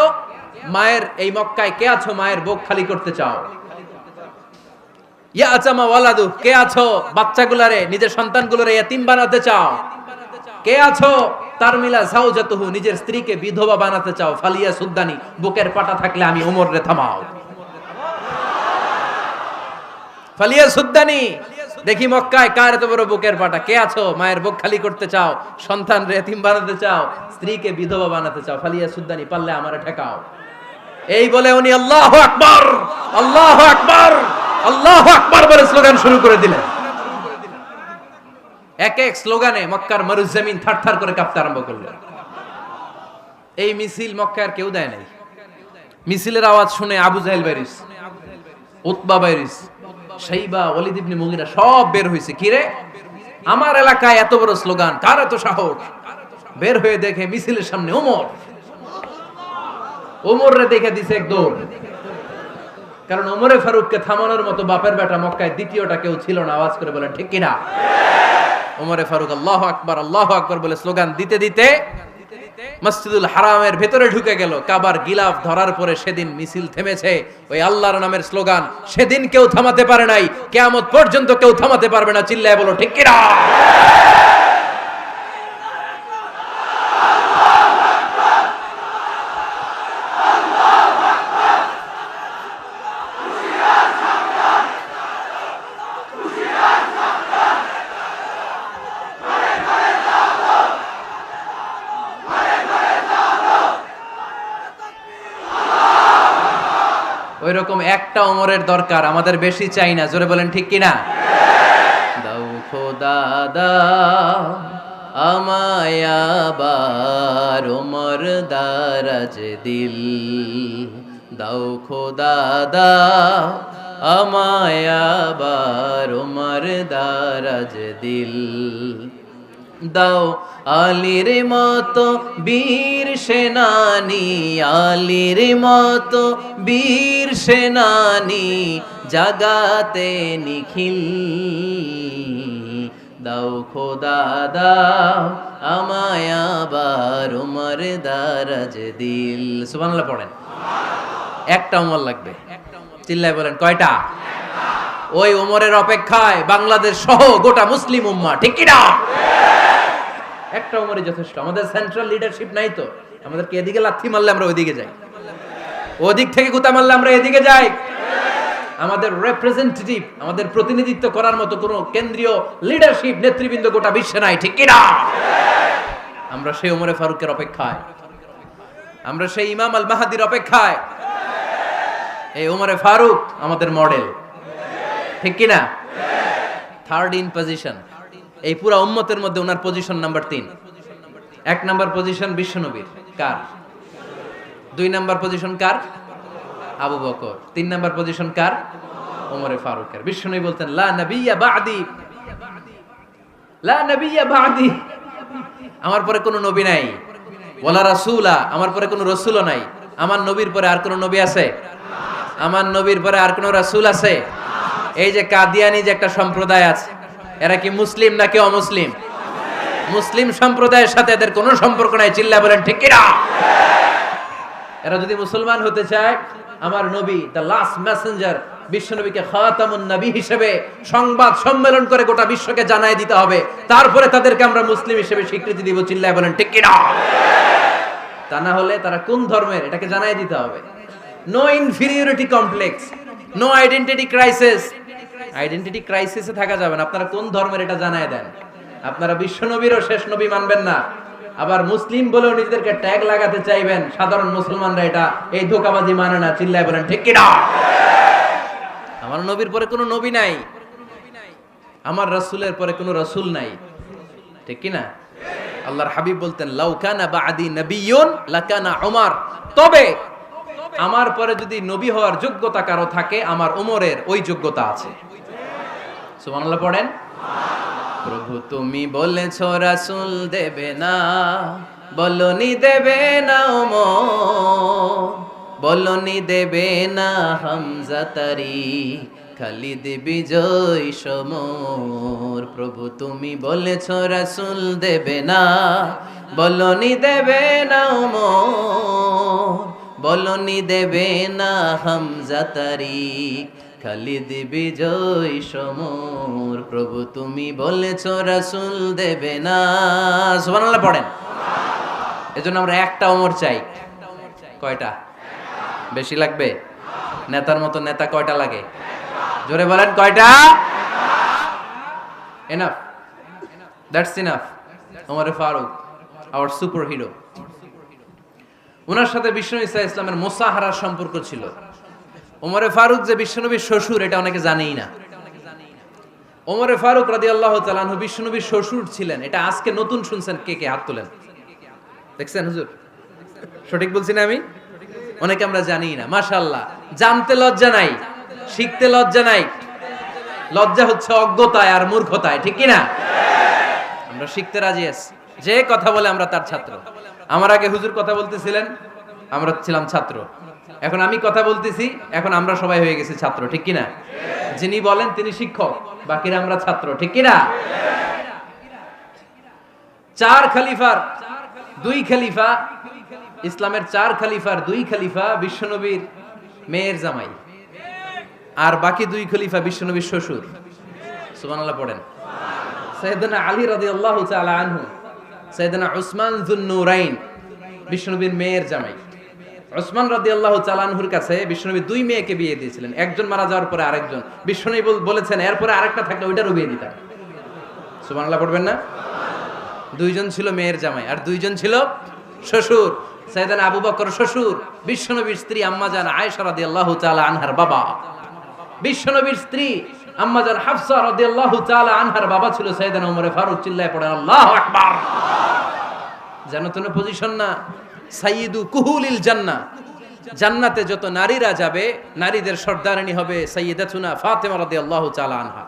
মায়ের এই মক্কায়, কে আছো মায়ের বুক খালি করতে চাও? ইয়া আচামা ওয়ালাদু, কে আছো বাচ্চাগুলারে, নিজের সন্তানগুলোরে ইয়াতিম বানাতে চাও? কে আছো তারমিলা যাওজাতুহু, নিজের স্ত্রীকে বিধবা বানাতে চাও? ফালিয়া সুদ্দানি, বুকের পাটা থাকলে আমি ওমর রে থামাও। ফালিয়া সুদ্দানি, দেখি মক্কায় কার এত বড় বুকের পাটা। কে আছো মায়ের বুক খালি করতে চাও, সন্তান রে এতিম বানাতে চাও, স্ত্রীকে বিধবা বানাতে চাও? ফালিয়া সুদ্দানি, পারলে আমারে ঠেকাও। এই বলে উনি আল্লাহু আকবার, আল্লাহু আকবার, আল্লাহু আকবার বলে স্লোগান শুরু করে দিলেন। এক এক স্লোগানে মক্কার মরুজমিন থারথার করে কাঁপতে আরম্ভ করলো। এই মিছিল মক্কার কেউ দেয় নাই। মিছিলের আওয়াজ শুনে আবু জাহেল বাইরিস, উতবা বাইরিস, শাইবা, ওয়ালিদ ইবনে মুগিরা সব বের হইছে। কি রে, আমার এলাকায় এত বড় স্লোগান, কার এত সাহস? বের হয়ে দেখে মিছিলের সামনে ওমর। ওমর রে দেখে দিছে এক দৌড়। কারণ ওমরে ফারুককে থামানোর মতো বাপের বেটা মক্কায় দ্বিতীয়টা কেউ ছিল না। আওয়াজ করে বলেন ঠিক কিনা? ওমরে ফারুক আল্লাহু আকবার, আল্লাহু আকবার বলে স্লোগান দিতে দিতে মসজিদুল হারামের ভেতরে ঢুকে গেল। কাবার গিলাফ ধরার পরে সেদিন মিছিল থেমেছে। ওই আল্লাহর নামের স্লোগান সেদিন কেউ থামাতে পারে নাই, কিয়ামত পর্যন্ত কেউ থামাতে পারবে না। চিল্লায় বলো ঠিক কিনা? ওই রকম একটা ওমরের দরকার, আমাদের বেশি চাই না। জোরে বলেন ঠিক কিনা? দাও খোদা দাও আমায় আবার ওমর দারাজ দিল, দাও খোদা দাও আমায় আবার ওমর দারাজ দিল, দাও আলীর মতো বীর সেনানি, আলীর মতো বীর সেনানি জাগাতে নিখিল, দাও খোদা দাও আমায় আবার ওমর দারাজ দিল। সুবহানাল্লাহ পড়েন। একটা ওমর লাগবে। চিল্লায় বলেন কয়টা? ওই ওমরের অপেক্ষায় বাংলাদেশ সহ গোটা মুসলিম উম্মাহ। ঠিক কি না? একটা ওমরই যথেষ্ট। আমাদের সেন্ট্রাল লিডারশিপ নাই তো, আমাদেরকে এদিকে লাথি মারলে আমরা ওইদিকে যাই, ওদিক থেকে গুতা মারলে আমরা এদিকে যাই। আমাদের রিপ্রেজেন্টেটিভ, আমাদের প্রতিনিধিত্ব করার মতো কোনো কেন্দ্রীয় লিডারশিপ নেতৃবৃন্দ গোটা বিশ্বে নাই। ঠিক কি না? আমরা সেই ওমরে ফারুকের অপেক্ষায়, আমরা সেই ইমাম আল মাহাদির অপেক্ষায়। এই ওমরে ফারুক আমাদের মডেল, ঠিক কিনা? থার্ড ইন পজিশন এই পুরা উম্মতের মধ্যে ওনার পজিশন নাম্বার 3। 1 নাম্বার পজিশন বিশ্বনবীর, কার? 2 নাম্বার পজিশন কার? আবু বকর। 3 নাম্বার পজিশন কার? ওমরে ফারুকের। বিশ্বনবী বলতেন লা নবিয়্যা বা'দি, লা নবিয়্যা বা'দি, আমার পরে কোনো নবী নাই। ওয়ালা রাসূলা, আমার পরে কোনো রাসূলও নাই। আমার নবীর পরে আর কোনো নবী আছে? আমার নবীর পরে আর কোনো রাসূল আছে? এই যে কাদিয়ানি যে একটা সম্প্রদায় আছে, এরা কি মুসলিম নাকি অমুসলিম? মুসলিম সম্প্রদায়ের সাথে এদের কোনো সম্পর্ক নাই। চিল্লা বলেন ঠিক কিনা? এরা যদি মুসলমান হতে চায়, আমার নবী দ্য লাস্ট মেসেঞ্জার বিশ্বনবীকে খাতামুন নবী হিসেবে সংবাদ সম্মেলন করে গোটা বিশ্বকে জানাই দিতে হবে, তারপরে তাদেরকে আমরা মুসলিম হিসেবে স্বীকৃতি দিব। চিল্লা বলেন ঠিক কিনা? তা না হলে তারা কোন ধর্মের এটাকে জানাই দিতে হবে। No inferiority complex, no identity crisis. Identity ক্রাইসিসে থাকা যাবে না। আপনারা কোন ধর্মের এটা জানায় দেন। আপনারা বিশ্বনবীরও শেষ নবী মানবেন না, আবার মুসলিম বলেও নিজেদেরকে ট্যাগ লাগাতে চাইবেন। সাধারণ মুসলমানরা এটা এই ধোঁকাবাজি মানে না। চিল্লায় বলেন ঠিক কিনা? আমার নবীর পরে কোনো নবী নাই, আমার রাসূলের পরে কোনো রাসূল নাই, ঠিক কিনা? আল্লাহর হাবিব বলতেন লাউ কানা বা'দি নাবিয়্যুন লাকানা উমর, তবে আমার পরে যদি নবী হওয়ার যোগ্যতা কারো থাকে, আমার ওমরের ওই যোগ্যতা আছে। সুবহানাল্লাহ পড়েন। প্রভু তুমি বলেছো রাসূল দেবে না, বলনি দেবে না ওমর, বলনি দেবে না হামজা তারি, খালিদ বিজয় সমর। প্রভু তুমি বলেছো রাসূল দেবে না, বলনি দেবে না ওমর, বলনি দেবে না হামজা তারি, খালিদ বিজয় সমর। প্রভু তুমি বলেছো রাসূল দেবে না। সুবহানাল্লাহ পড়েন। এজন্য আমরা একটা ওমর চাই। কয়টা? বেশি লাগবে? নেতার মতো নেতা কয়টা লাগে? জোরে বলেন কয়টা? Enough, that's enough. Omar Farooq our superhero. ওনার সাথে বিশ্বনবী সাল্লাল্লাহু আলাইহি ওয়াসাল্লামের মুসাহারার সম্পর্ক ছিল। ওমরে ফারুক যে বিশ্বনবীর শ্বশুর, এটা অনেকে জানেই না। ওমরে ফারুক রাদিয়াল্লাহু তাআলা আনহু বিশ্বনবীর শ্বশুর ছিলেন। এটা আজকে নতুন শুনছেন। কে কে হাত তোলেন? দেখছেন হুজুর? সঠিক বলছি না আমি? অনেকে আমরা জানি না। মাশাআল্লাহ, জানতে লজ্জা নাই, শিখতে লজ্জা নাই। লজ্জা হচ্ছে অজ্ঞতায় আর মূর্খতায়, ঠিক কি না? আমরা শিখতে রাজি আছি। যে কথা বলে আমরা তার ছাত্র। আমার আগে হুজুর কথা বলতেছিলেন, আমরা ছিলাম ছাত্র। এখন আমি কথা বলতেছি, এখন আমরা সবাই হয়ে গেছি ছাত্র, ঠিক কি না? যিনি বলেন তিনি শিক্ষক, বাকিরা আমরা ছাত্র, ঠিক কি না? 4 খলিফার 2 খলিফা, ইসলামের 4 খলিফার 2 খলিফা বিশ্বনবীর মেয়ের জামাই, আর বাকি 2 খলিফা বিশ্বনবীর শ্বশুর। সুবহানাল্লাহ পড়েন। সাইয়েদনা আলী রাদিয়াল্লাহু তাআলা আনহু, সাইয়েদনা উসমান যুন-নূরাইন বিশ্বনবীর মেয়ের জামাই। উসমান রাদিয়াল্লাহু তাআলা আনহুর কাছে বিশ্বনবী 2 মেয়েকে বিয়ে দিয়েছিলেন। একজন মারা যাওয়ার পরে আরেকজন। বিশ্বনবী বলেছেন এরপরে আরেকটা থাকলে ওইটারও বিয়ে দিতাম। সুবহানাল্লাহ পড়বেন না? 2 জন ছিল মেয়ের জামাই আর 2 জন ছিল শ্বশুর। সাইয়েদনা আবু বকর শ্বশুর, বিশ্বনবীর স্ত্রী আম্মাজান আয়েশা রাদিয়াল্লাহু তাআলা আনহার বাবা। বিশ্বনবীর স্ত্রী আম্মাজান হাফসা রাদিয়াল্লাহু তাআলা আনহার বাবা ছিল সাইয়েদনা ওমর ফারুক। চিল্লায় পড়েন আল্লাহু আকবার। জানো তো না পজিশন না? সাইয়্যিদু কুহুলিল জান্নাহ, জান্নাতে যত নারীরা যাবে, নারীদের সর্দারিনী হবে সাইয়্যিদাতুনা ফাতেমা রাদিয়াল্লাহু তাআলা আনহা।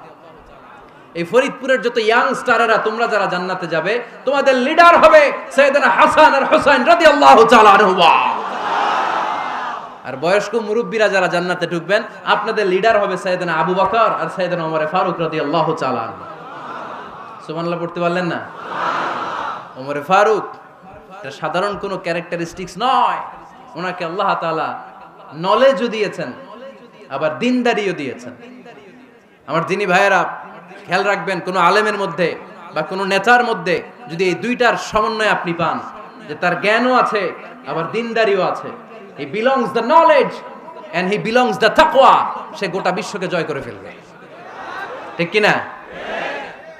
এই ফরিদপুরের যত ইয়াং স্টারেরা তোমরা যারা জান্নাতে যাবে, তোমাদের লিডার হবে সাইয়েদনা হাসান আর হুসাইন রাদিয়াল্লাহু তাআলা আনহুমা। আর বয়স্ক মুরব্বীরা যারা জান্নাতে ঢুকবেন, আপনাদের লিডার হবে সাইয়েদনা আবু বকর আর সাইয়েদনা ওমর ফারুক রাদিয়াল্লাহু তাআলা আনহু। সুবহানাল্লাহ পড়তে পারলেন না? ওমর ফারুক এটা সাধারণ কোনো ক্যারেক্টারিস্টিক্স নয়। ওনাকে আল্লাহ তাআলা নলেজও দিয়েছেন, আবার দিনদারিও দিয়েছেন। আমার দিনী ভাইয়েরা খেয়াল রাখবেন, কোনো আলেমের মধ্যে বা কোনো নেতার মধ্যে যদি এই দুইটার সমন্বয় আপনি পান, যে তার জ্ঞানও আছে আবার দিনদারিও আছে, he belongs the knowledge and he belongs the তাকওয়া, সে গোটা বিশ্বকে জয় করে ফেলবে, ঠিক কি না?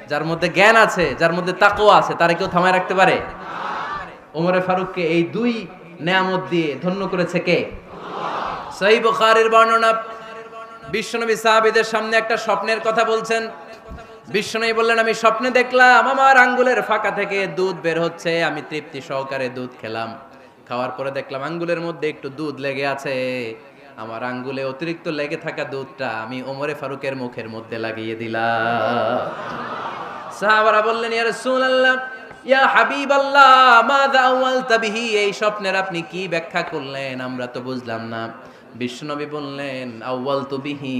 যার মধ্যে জ্ঞান আছে, যার মধ্যে তাকওয়া আছে, তারে কেউ থামায় রাখতে পারে? ওমরে ফারুককে এই দুই নেয়ামত দিয়ে ধন্য করেছে কে? সহিহ বুখারীর বর্ণনা, বিশ্বনবী সাহাবীদের সামনে একটা স্বপ্নের কথা বলছেন। বিশ্বনবী বললেন, আমি স্বপ্নে দেখলাম আমার আঙ্গুলের ফাঁকা থেকে দুধ বের হচ্ছে, আমি তৃপ্তি সহকারে দুধ খেলাম। খাওয়ার পরে দেখলাম আঙ্গুলের মধ্যে একটু দুধ লেগে আছে। আমার আঙ্গুলে অতিরিক্ত লেগে থাকা দুধটা আমি ওমরে ফারুকের মুখের মধ্যে লাগিয়ে দিলাম। সাহাবারা বললেন, ইয়া রাসূলুল্লাহ, ইয়া হাবিবাল্লাহ, মাযা আওয়ালতা বিহি, এই স্বপ্নের আপনি কি ব্যাখ্যা করলেন, আমরা তো বুঝলাম না। বিশ্বনবী বললেন, আওয়ালতু বিহি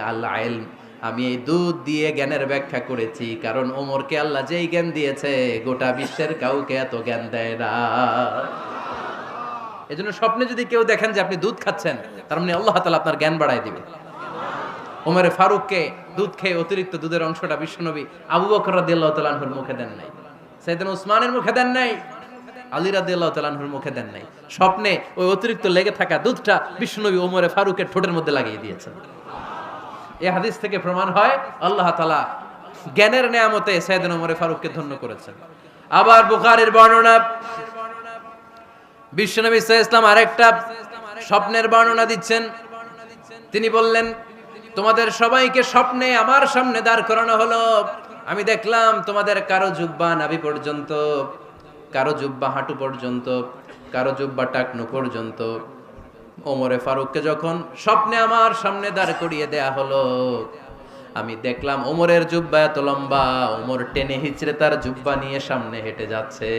আল ইলম, আমি এই দুধ দিয়ে জ্ঞানের ব্যাখ্যা করেছি, কারণ ওমরকে আল্লাহ যেই জ্ঞান দিয়েছে গোটা বিশ্বের কাউকে এত জ্ঞান দেয় না। এজন্য স্বপ্নে যদি কেউ দেখেন যে আপনি দুধ খাচ্ছেন, তার মানে আল্লাহ তাআলা আপনার জ্ঞান বাড়ায় দিবে। ওমরে ফারুককে দুধ খেয়ে অতিরিক্ত দুধের অংশটা বিশ্বনবী আবু বকর রাদিয়াল্লাহু তাআলা আনহুর মুখে দেন নাই, সাইয়েদনা উসমানের মুখে দেন নাই, আলী রাদিয়াল্লাহু তাআলা আনহুর মুখে দেন নাই। স্বপ্নে ওই অতিরিক্ত লেগে থাকা দুধটা বিশ্বনবী ওমরে ফারুকের ঠোঁটের মধ্যে লাগিয়ে দিয়েছেন। এই হাদিস থেকে প্রমাণ হয় আল্লাহ তাআলা জ্ঞানের নেয়ামতে সাইয়েদনা ওমরে ফারুককে ধন্য করেছেন। আবার বুখারীর বর্ণনা, বিশ্বনবী সাল্লাল্লাহু আলাইহি ওয়াসাল্লাম আরেকটা স্বপ্নের বর্ণনা দিচ্ছেন। তিনি বললেন, তোমাদের সবাইকে স্বপ্নে আমার সামনে দাঁড় করানো হলো। আমি দেখলাম তোমাদের কারো জুব্বা নাভি পর্যন্ত, কারো জুব্বা হাঁটু পর্যন্ত, কারো জুব্বা টাকনু পর্যন্ত। ওমরে ফারুককে যখন স্বপ্নে আমার সামনে দাঁড় করিয়ে দেয়া হলো, আমি দেখলাম ওমরের জুব্বা এত লম্বা, ওমর টেনে হিচড়ে তার জুব্বা নিয়ে সামনে হেঁটে যাচ্ছে।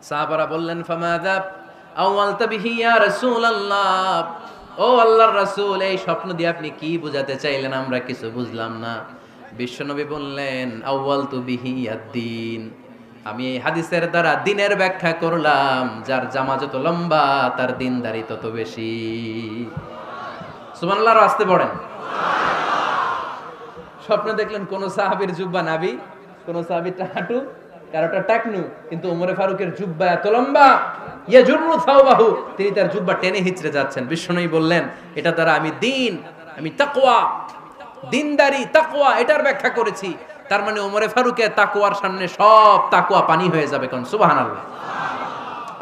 সাহাবারা বললেন, ফামাযা আওয়ালতা বিহি ইয়া রাসূলুল্লাহ, ও আল্লাহর রাসূল, এই স্বপ্ন দিয়ে আপনি কি বুঝাতে চাইলেন, আমরা কিছু বুঝলাম না। বিশ্বনবী বললেন, আউয়ালতু বিহি আদ-দীন, আমি এই হাদিসের দ্বারা দ্বীনের ব্যাখ্যা করলাম, যার জামা যত লম্বা তার দ্বীনদারি তত বেশি। সুবহানাল্লাহ, আসতে পড়েন। স্বপ্নে দেখলেন কোন সাহাবীর জুব্বা নাভি, কোন সাহাবীর হাঁটু, কারোটা টাকনু, কিন্তু ওমরে ফারুকের জুব্বা এত লম্বা, ইয়াজুরু থাওবাহু, তিনি তার জুব্বা টেনে হিচড়ে যাচ্ছেন। বিশ্বনবী বললেন, এটা দ্বারা আমি দ্বীন, আমি তাকওয়া, দ্বীনদারি, তাকওয়া, এটার ব্যাখ্যা করেছি। তার মানে ওমরে ফারুকের তাকওয়ার সামনে সব তাকওয়া পানি হয়ে যাবে। কোন সুবহানাল্লাহ।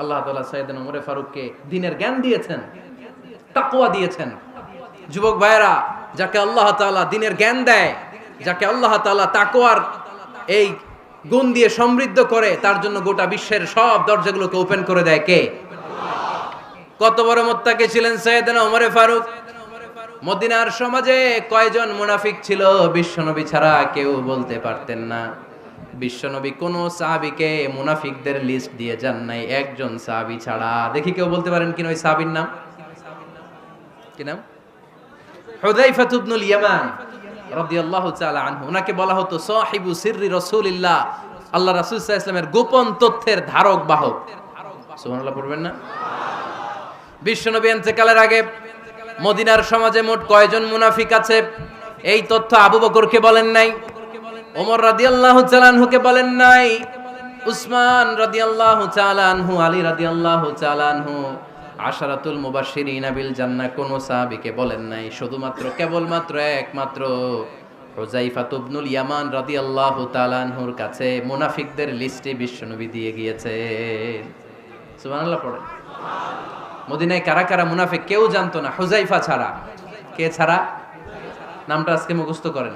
আল্লাহ তাআলা সাইয়েদনা ওমরে ফারুককে দ্বীনের জ্ঞান দিয়েছেন, তাকওয়া দিয়েছেন। যুবক ভাইরা, যাকে আল্লাহ তাআলা দ্বীনের জ্ঞান দেয়, যাকে আল্লাহ তাআলা তাকওয়ার এই গুণ দিয়ে সমৃদ্ধ করে, তার জন্য গোটা বিশ্বের সব দরজাগুলোকে ওপেন করে দেয় কে? কত বড় মুত্তাকি ছিলেন সাইয়েদনা ওমরে ফারুক। মদিনার সমাজে কয়জন মুনাফিক ছিল বিশ্বনবী ছাড়া কেউ বলতে পারতেন না। বিশ্বনবী কোন সাহাবীকে মুনাফিকদের লিস্ট দিয়ে যান নাই, একজন সাহাবী ছাড়া। দেখি কেউ বলতে পারেন কিনা ওই সাহাবীর নাম? কি নাম? হুযায়ফা ইবনুল ইয়ামান রাদিয়াল্লাহু তাআলা আনহু। ওনাকে বলা হতো সাহিবু সিররি রাসূলিল্লাহ, আল্লাহ রাসূল সাল্লাল্লাহু আলাইহি ওয়াসাল্লামের গোপন তথ্যের ধারক বাহক। সুবহানাল্লাহ পড়বেন না? বিশ্বনবী ইন্তেকালের আগে মদিনার সমাজে মোট কয়জন মুনাফিক আছে, এই তথ্য আবু বকরকে বলেন নাই, ওমর রাদিয়াল্লাহু তাআলা আনহুকে বলেন নাই, উসমান রাদিয়াল্লাহু তাআলা আনহু, আলী রাদিয়াল্লাহু তাআলা আনহু, আশারাতুল মুবাশশিরিনা বিল জান্নাহ কোন সাহাবীকে বলেন নাই। শুধুমাত্র কেবলমাত্র একমাত্র হুযায়ফা ইবনুল ইয়ামান রাদিয়াল্লাহু তাআলা আনহুর কাছে মুনাফিকদের লিস্টে বিশ্বনবী দিয়ে গিয়েছেন। সুবহানাল্লাহ পড়েন। মদিনায় কারা কারা মুনাফিক কেউ জানতো না হুযায়ফা ছাড়া। কে ছাড়া? নামটা আজকে মুখস্থ করেন,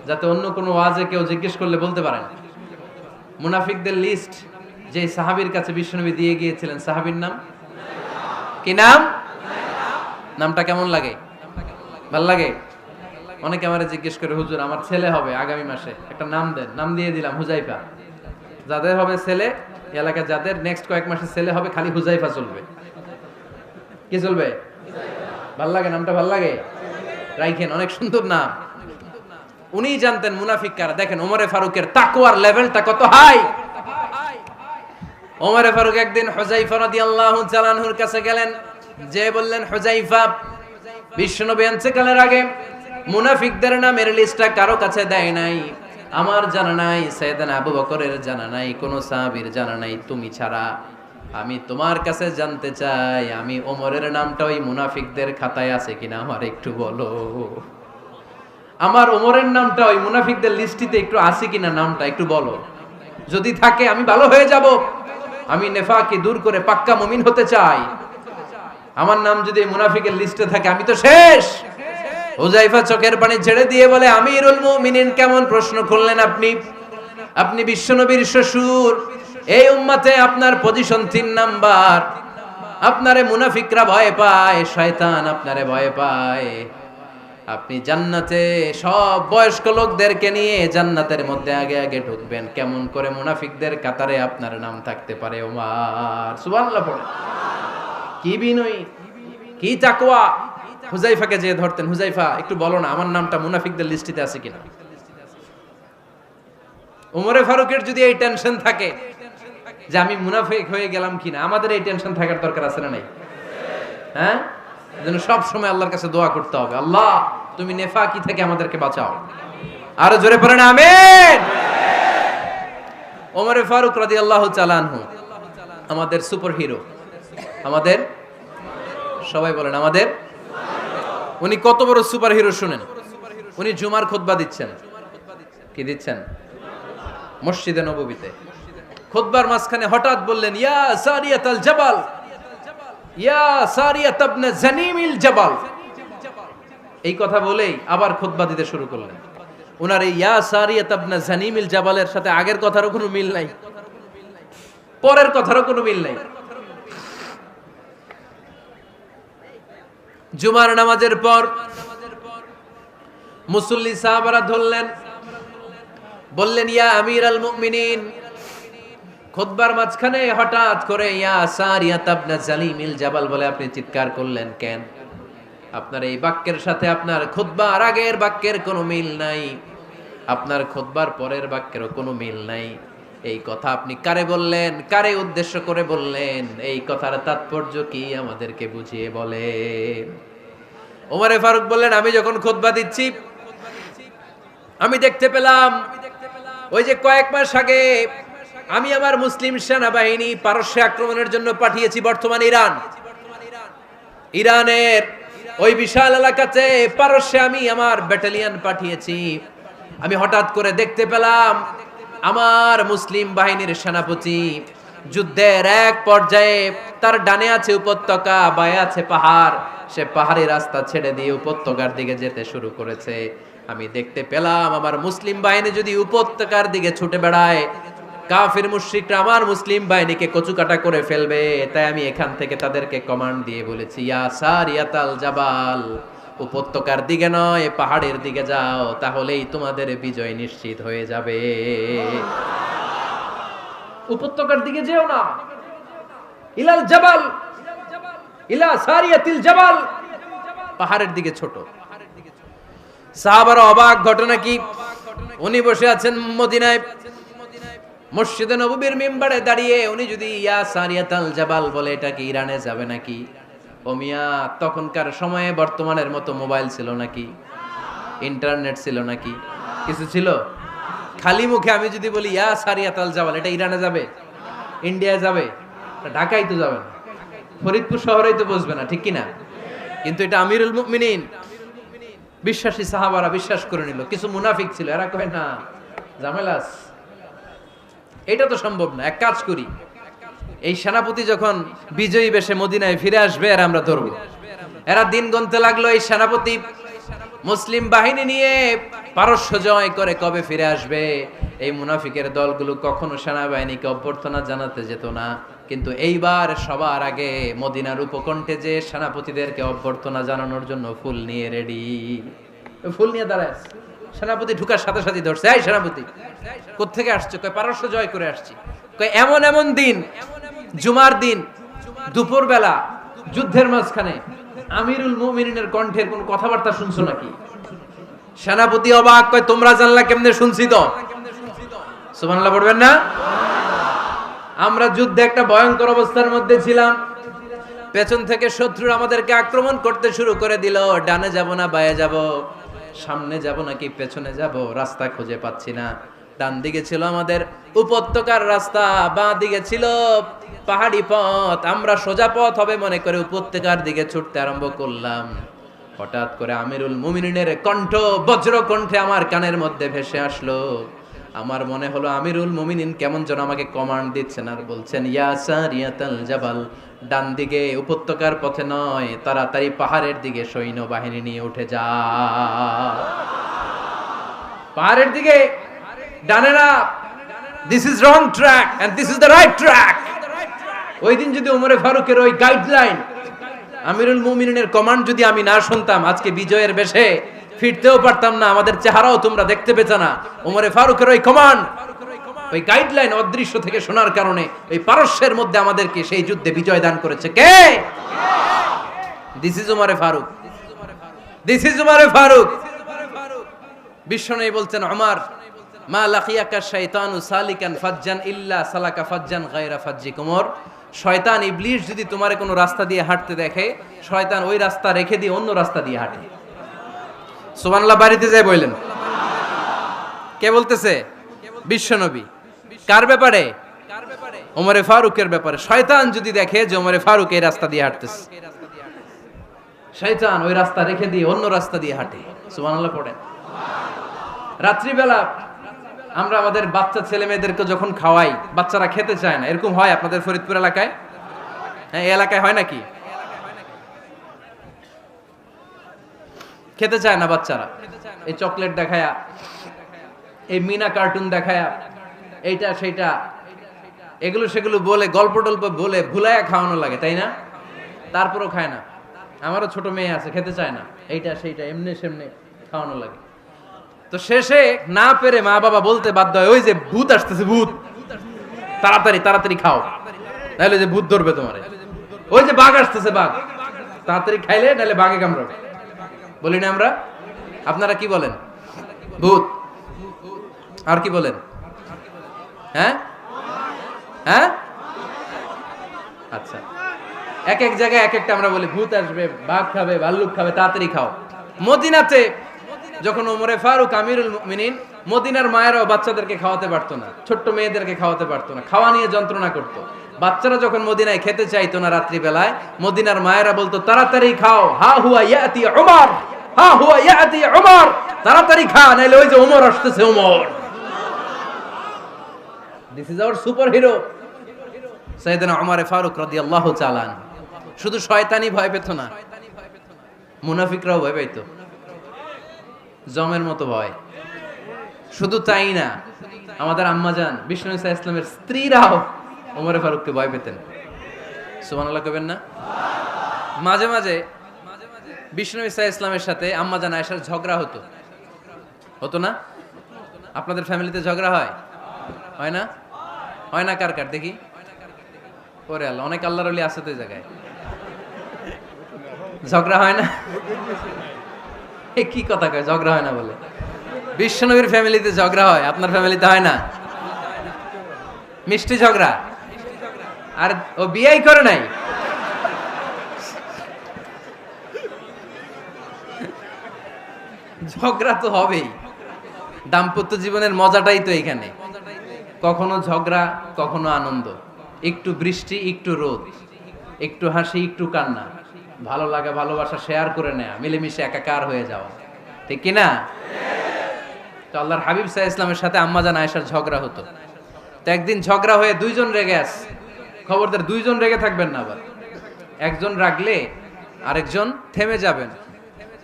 যাতে অন্য কোনো ওয়াজে কেউ জিজ্ঞেস করলে বলতে পারেন। মুনাফিকদের লিস্ট যে সাহাবীর কাছে বিশ্বনবী দিয়ে গিয়েছিলেন, সাহাবীর নাম কি? নাম? নামটা কেমন লাগে? ভাল লাগে? অনেকে আমারে জিজ্ঞেস করে, হুজুর আমার ছেলে হবে আগামী মাসে, একটা নাম দেন। নাম দিয়ে দিলাম হুযায়ফা। যাদের হবে ছেলে, এলাকায় যাদের নেক্সট কয়েক মাসে ছেলে হবে, খালি হুযায়ফা চলবে। কি চলবে? ভাল লাগে? নামটা ভাল লাগে? রাইখেন, অনেক সুন্দর নাম। উনি জানতেন মুনাফিক কারা। দেখেন ওমরে ফারুকের তাকওয়ার লেভেলটা কত হাই। ওমরে ফারুক একদিন হুযায়ফা রাদিয়াল্লাহু তাআলা আনহুর কাছে গেলেন, যে বললেন, হুযায়ফা, বিশ্বনবী ইন্তেকালের আগে মুনাফিকদের নামের লিস্টটা কারো কাছে দেয় নাই, আমার জানা নাই, সাইয়েদনা আবু বকরের জানা নাই, কোন সাহাবীর জানা নাই, তুমি ছাড়া। আমি তোমার কাছে জানতে চাই, আমি ওমরের নামটা ওই মুনাফিকদের খাতায় আছে কিনা আমার একটু বলো। আমার ওমরের নামটা ওই মুনাফিকদের লিস্টিতে একটু আছে কিনা, নামটা একটু বলো। যদি থাকে আমি ভালো হয়ে যাব, আমি নেফাকি দূর করে পাক্কা মুমিন হতে চাই। আমার নাম যদি মুনাফিকের লিস্টে থাকে আমি তো শেষ। হুযায়ফা চোখের পানি ছেড়ে দিয়ে বলে, আমিরুল মুমিনিন, কেমন প্রশ্ন করলেন আপনি? আপনি বিশ্বনবীর শ্বশুর, এই উম্মতে আপনার পজিশন 3 নাম্বার। আপনারে মুনাফিকরা ভয় পায়, শয়তান আপনারে ভয় পায়। আপনি জান্নাতে সব বয়স্ক লোকদেরকে নিয়ে জান্নাতের মধ্যে আগে আগে ঢুকবেন, কেমন করে মুনাফিকদের কাতারে আপনার নাম থাকতে পারে? ওমর সুবহানাল্লাহ পড়ে। কি বিনয়ী, কি তাকওয়া! হুযায়ফাকে যে ধরতেন, হুযায়ফা একটু বলো না আমার নামটা মুনাফিকদের লিস্টিতে আছে কিনা। ওমরে ফারুকের যদি এই টেনশন থাকে যে আমি মুনাফিক হয়ে গেলাম কিনা, আমাদের এই টেনশন থাকার দরকার আছে না নাই? হ্যাঁ, যেন সব সময় আল্লাহর কাছে দোয়া করতে হবে, আল্লাহ তুমি নেফাকি থেকে আমাদেরকে বাঁচাও। আরো জোরে পড়েন আমিন। ওমরে ফারুক রাদিয়াল্লাহু তাআলা আনহু আমাদের সুপার হিরো, আমাদের সবাই বলেন আমাদের। উনি কত বড় সুপার হিরো শুনেন। উনি জুমার খুতবা দিচ্ছেন। কি দিচ্ছেন? মসজিদে নববীতে খুতবার মাঝখানে হঠাৎ বললেন, ইয়া সারিয়াতাল জাবাল, ইয়া সারিয়াত ইবনে জানিমিল জাবাল। এই কথা বলেই আবার খুতবা দিতে শুরু করলেন। ওনার এই ইয়া সারিয়াত ইবনে জানিমিল জাবালের সাথে আগের কথারও কোনো মিল নাই, পরের কথারও কোনো মিল নাই। জুমার নামাজের পর মুসল্লি সাহাবারা ধরলেন, বললেন, ইয়া আমিরাল মুমিনিন। খুতবার মাঝখানে হঠাৎ করে ইয়া সারিয়াত ইবনে জালিমিল জাবাল বলে আপনি চিৎকার করলেন কেন? আপনার এই বাক্যের সাথে আপনার খুতবার আগের বাক্যের কোনো মিল নাই, আপনার খুতবার পরের বাক্যেরও কোনো মিল নাই। এই কথা আপনি কারে বললেন, কারে উদ্দেশ্য করে বললেন? এই কথার তাৎপর্য কি আমাদেরকে বুঝিয়ে বলেন। ওমরে ফারুক বললেন, আমি যখন খুতবা দিচ্ছি আমি দেখতে পেলাম ওই যে কয়েক মাস আগে আমি আমার মুসলিম সেনাবাহিনী পারস্যে আক্রমণের জন্য পাঠিয়েছি, বর্তমান ইরান, ইরানের ওই বিশাল এলাকাতে পারস্যে আমি আমার ব্যাটালিয়ন পাঠিয়েছি। আমি হঠাৎ করে দেখতে পেলাম আমার মুসলিম বাহিনীর সেনাপতি যুদ্ধের এক পর্যায়ে তার ডানে আছে উপত্যকা, বায়ে আছে পাহাড়, সে পাহাড়ি রাস্তা ছেড়ে দিয়ে উপত্যকার দিকে যেতে শুরু করেছে। আমি দেখতে পেলাম আমার মুসলিম বাহিনী যদি উপত্যকার দিকে ছুটে বেড়ায়, কাফির মুশরিকরা আমার মুসলিম বাহিনীকে কচুকাটা করে ফেলবে। তাই আমি এখান থেকে তাদেরকে কমান্ড দিয়ে বলেছি, ইয়া সারিয়াতাল জাবাল, উপত্যকার দিকে নয় পাহাড়ের দিকে যাও, তাহলেই তোমাদের বিজয় নিশ্চিত হয়ে যাবে। উপত্যকার দিকে যেও না, ইলাল জাবাল, ইলা সারিয়াতিল জাবাল, পাহাড়ের দিকে ছোট। সাহাবারা অবাক, ঘটনা কি? উনি বসে আছেন মদিনায় মসজিদে নববীর মিম্বারে দাঁড়িয়ে, উনি যদি ইয়া সারিয়াতাল জাবাল বলে এটা কি ইরানে যাবে নাকি? ও মিয়া, তখনকার সময়ে বর্তমানের মতো মোবাইল ছিল নাকি, ইন্টারনেট ছিল নাকি, কিছু ছিল? খালি মুখে আমি যদি বলি ইয়া সারিয়াতাল জাবাল, এটা ইরানে যাবে, ইন্ডিয়া যাবে, ঢাকায় তো যাবে না, ফরিদপুর শহরেই তো বসবে না, ঠিক কিনা? কিন্তু এটা আমিরুল মুমিনিন বিশ্বাসী সাহাবারা বিশ্বাস করে নিল। কিছু মুনাফিক ছিল, এরা কয় না ঝামেলাস, এটা তো সম্ভব না। এক কাজ করি, এই সেনাপতি যখন বিজয়ী বেশে মদিনায় ফিরে আসবে আর আমরা ধরবো। এরা দিন গুনতে লাগলো, এই সেনাপতি মুসলিম বাহিনী নিয়ে পারস্য জয় করে কবে ফিরে আসবে। এই মুনাফিকের দলগুলো কখনো সেনাবাহিনীকে অভ্যর্থনা জানাতে যেত না, কিন্তু এইবার সবার আগে মদিনার উপকণ্ঠে যে সেনাপতিদেরকে অভ্যর্থনা জানানোর জন্য ফুল নিয়ে রেডি, ফুল নিয়ে দাঁড়ায়। সেনাপতি ঢুকার সাথে সাথে ধরছে, এই সেনাপতি কোত্থেকে আসছো? কয় পারস্য জয় করে আসছি। কয় এমন এমন দিন, জুমার দিন দুপুর বেলা যুদ্ধের মাঝখানে আমিরুল মুমিনিনের কণ্ঠের কোন কথাবার্তা শুনছো নাকি? সেনাপতি অবাক, কয় তোমরা জানলা কেমনে? শুনছি তো। সুবহানাল্লাহ পড়বেন না? আমরা যুদ্ধে একটা ভয়ঙ্কর অবস্থার মধ্যে ছিলাম, পেছন থেকে শত্রুরা আমাদেরকে আক্রমণ করতে শুরু করে দিল। ডানে যাব না বায়ে যাব, সামনে যাব নাকি পেছনে যাব, রাস্তা খুঁজে পাচ্ছি না। ডান দিকে ছিল আমাদের উপত্যকার রাস্তা, বাঁ দিকে ছিল পাহাড়ি পথ। আমরা সোজা পথ হবে মনে করে উপত্যকার দিকে ছুটতে আরম্ভ করলাম। হঠাৎ করে আমিরুল মুমিনিনের কণ্ঠ বজ্র কণ্ঠে আমার কানের মধ্যে ভেসে আসলো, আমার মনে হলো আমিরুল মুমিনিন কেমন যেন আমাকে কমান্ড দিচ্ছেন আর বলছেন, ইয়া সারিয়াতাল জাবাল, ডান দিকে উপত্যকার পথে নয়, তাড়াতাড়ি পাহাড়ের দিকে সৈন্যবাহিনী নিয়ে উঠে যা। পাহাড়ের দিকে, ডানে না। This is wrong track and this is the right track. ওই দিন যদি ওমরে ফারুকের ওই গাইডলাইন, আমিরুল মুমিনিনের কমান্ড যদি আমি না শুনতাম, আজকে বিজয়ের বেশে ফিরতেও পারতাম না, আমাদের চেহারাও তোমরা দেখতে পেতে না। ওমরে ফারুকের ওই কমান্ড, ওই গাইডলাইন অদৃশ্য থেকে শোনার কারণে ওই পারস্যের মধ্যে আমাদেরকে সেই যুদ্ধে বিজয় দান করেছে কে? দিস ইজ ওমরে ফারুক, দিস ইজ ওমরে ফারুক। বিশ্বনবী বলছেন, ওমর, মা লাকিয়াকা শাইতানু সালিকান ফাজ্জান ইল্লা সালাকা ফাজ্জান গায়রা ফাজ্জিক। ওমর, শয়তান ইবলিস যদি তোমারে কোনো রাস্তা দিয়ে হাঁটতে দেখে, শয়তান ওই রাস্তা রেখে দিয়ে অন্য রাস্তা দিয়ে হাঁটে। সুবহানাল্লাহ, বাড়িতে যায় বললেন। কে বলতেছে? বিশ্বনবী। কার ব্যাপারে? ওমরে ফারুকের ব্যাপারে। শয়তান যদি দেখে যে ওমরে ফারুক এই রাস্তা দিয়ে হাঁটতেছে, শয়তান ওই রাস্তা রেখে দিয়ে অন্য রাস্তা দিয়ে হাঁটে। সুবহানাল্লাহ পড়েন। রাত্রিবেলা আমরা আমাদের বাচ্চা ছেলে মেয়েদেরকে যখন খাওয়াই, বাচ্চারা খেতে চায় না, এরকম হয় আপনাদের ফরিদপুর এলাকায়? হ্যাঁ, এই এলাকায় হয় নাকি? খেতে চায় না বাচ্চারা, এই চকলেট দেখায়া, এই মিনা কার্টুন দেখায়া, এইটা সেইটা, এগুলো সেগুলো বলে, গল্প টল্প বলে ভুলায়া খাওয়ানো লাগে, তাই না? তারপরও খায় না। আমারও ছোট মেয়ে আছে, খেতে চায় না, এইটা সেইটা এমনি সেমনি খাওয়ানো লাগে। তো শেষে না পেরে মা বাবা বলতে বাধ্য হয়, ওই যে ভূত আসতেছে, ভূত, তাড়াতাড়ি তাড়াতাড়ি খাও, নাহলে যে ভূত ধরবে তোমারে। ওই যে বাঘ আসতেছে, বাঘ, তাড়াতাড়ি খাইলে নাহলে বাঘে কামড়াবে। বলি না আমরা? আপনারা কি বলেন? ভূত। আর কি বলেন? হ্যাঁ হ্যাঁ, আচ্ছা, এক এক জায়গায় এক একটা আমরা বলি, ভূত আসবে, বাঘ খাবে, ভাল্লুক খাবে, তাড়াতাড়ি খাও। মদিনাতে যখন ওমরে ফারুক আমিরুল মুমিনিন, মদিনার মায়েরাও বাচ্চাদেরকে খাওয়াতে পারতো না, ছোট্ট মেয়েদেরকে খাওয়াতে পারতো না, খাওয়া নিয়ে যন্ত্রণা করতো। বাচ্চারা যখন মদিনায় খেতে চাইতো না রাত্রি বেলায়, মদিনার মায়েরা বলতো, তাড়াতাড়ি খাও, হা হুয়া ইয়াতি উমর, হা হুয়া ইয়াতি উমর, তাড়াতাড়ি খা, নাইলে ওই যে ওমর আসতেছে, Omar. This is our superhero সাইয়েদনা ওমর ফারুক রাদিয়াল্লাহু তাআলা। শুধু শয়তানি ভয় পেত না, মুনাফিকরাও ভয় পাইতো, জমের মতো ভয়। শুধু তাই না, আমাদের আম্মাজান বিষ্ণু ইসা ইসলামের স্ত্রীরাও ওমরে ফারুককে ভয় পেতেন। সুবহানাল্লাহ কইবেন না? মাঝে মাঝে বিষ্ণু ইসা ইসলামের সাথে আম্মাজান আয়েশার ঝগড়া হতো, হতো না? আপনাদের ফ্যামিলিতে ঝগড়া হয়? হয় না? হয় না? কার কার দেখি? ওরে আল্লাহ, অনেক আল্লাহর ওলি আছে তো এই জায়গায়। ঝগড়া হয় না? কি কথা কয়, ঝগড়া হয় না বলে? বিশ্বনবীর ফ্যামিলিতে ঝগড়া হয়, আপনার ফ্যামিলিতে হয় না? মিষ্টি ঝগড়া। আর ও বিয়েই করে নাই। ঝগড়া তো হবেই, দাম্পত্য জীবনের মজাটাই তো এখানে। কখনো ঝগড়া, কখনো আনন্দ, একটু বৃষ্টি, একটু রোদ, একটু হাসি, একটু কান্না, ভালো লাগা, ভালোবাসা শেয়ার করে নেয়া, মিলেমিশে একাকার হয়ে যাওয়া, ঠিক কিনা? তো আল্লাহর হাবিব সাল্লাল্লাহু আলাইহি ওয়াসাল্লামের সাথে আম্মাজান আয়েশার ঝগড়া হতো। তো একদিন ঝগড়া হয়ে দুইজন রেগে আছে। খবরদার, দুইজন রেগে থাকবেন না আবার। একজন রাগলে আরেকজন থেমে যাবেন,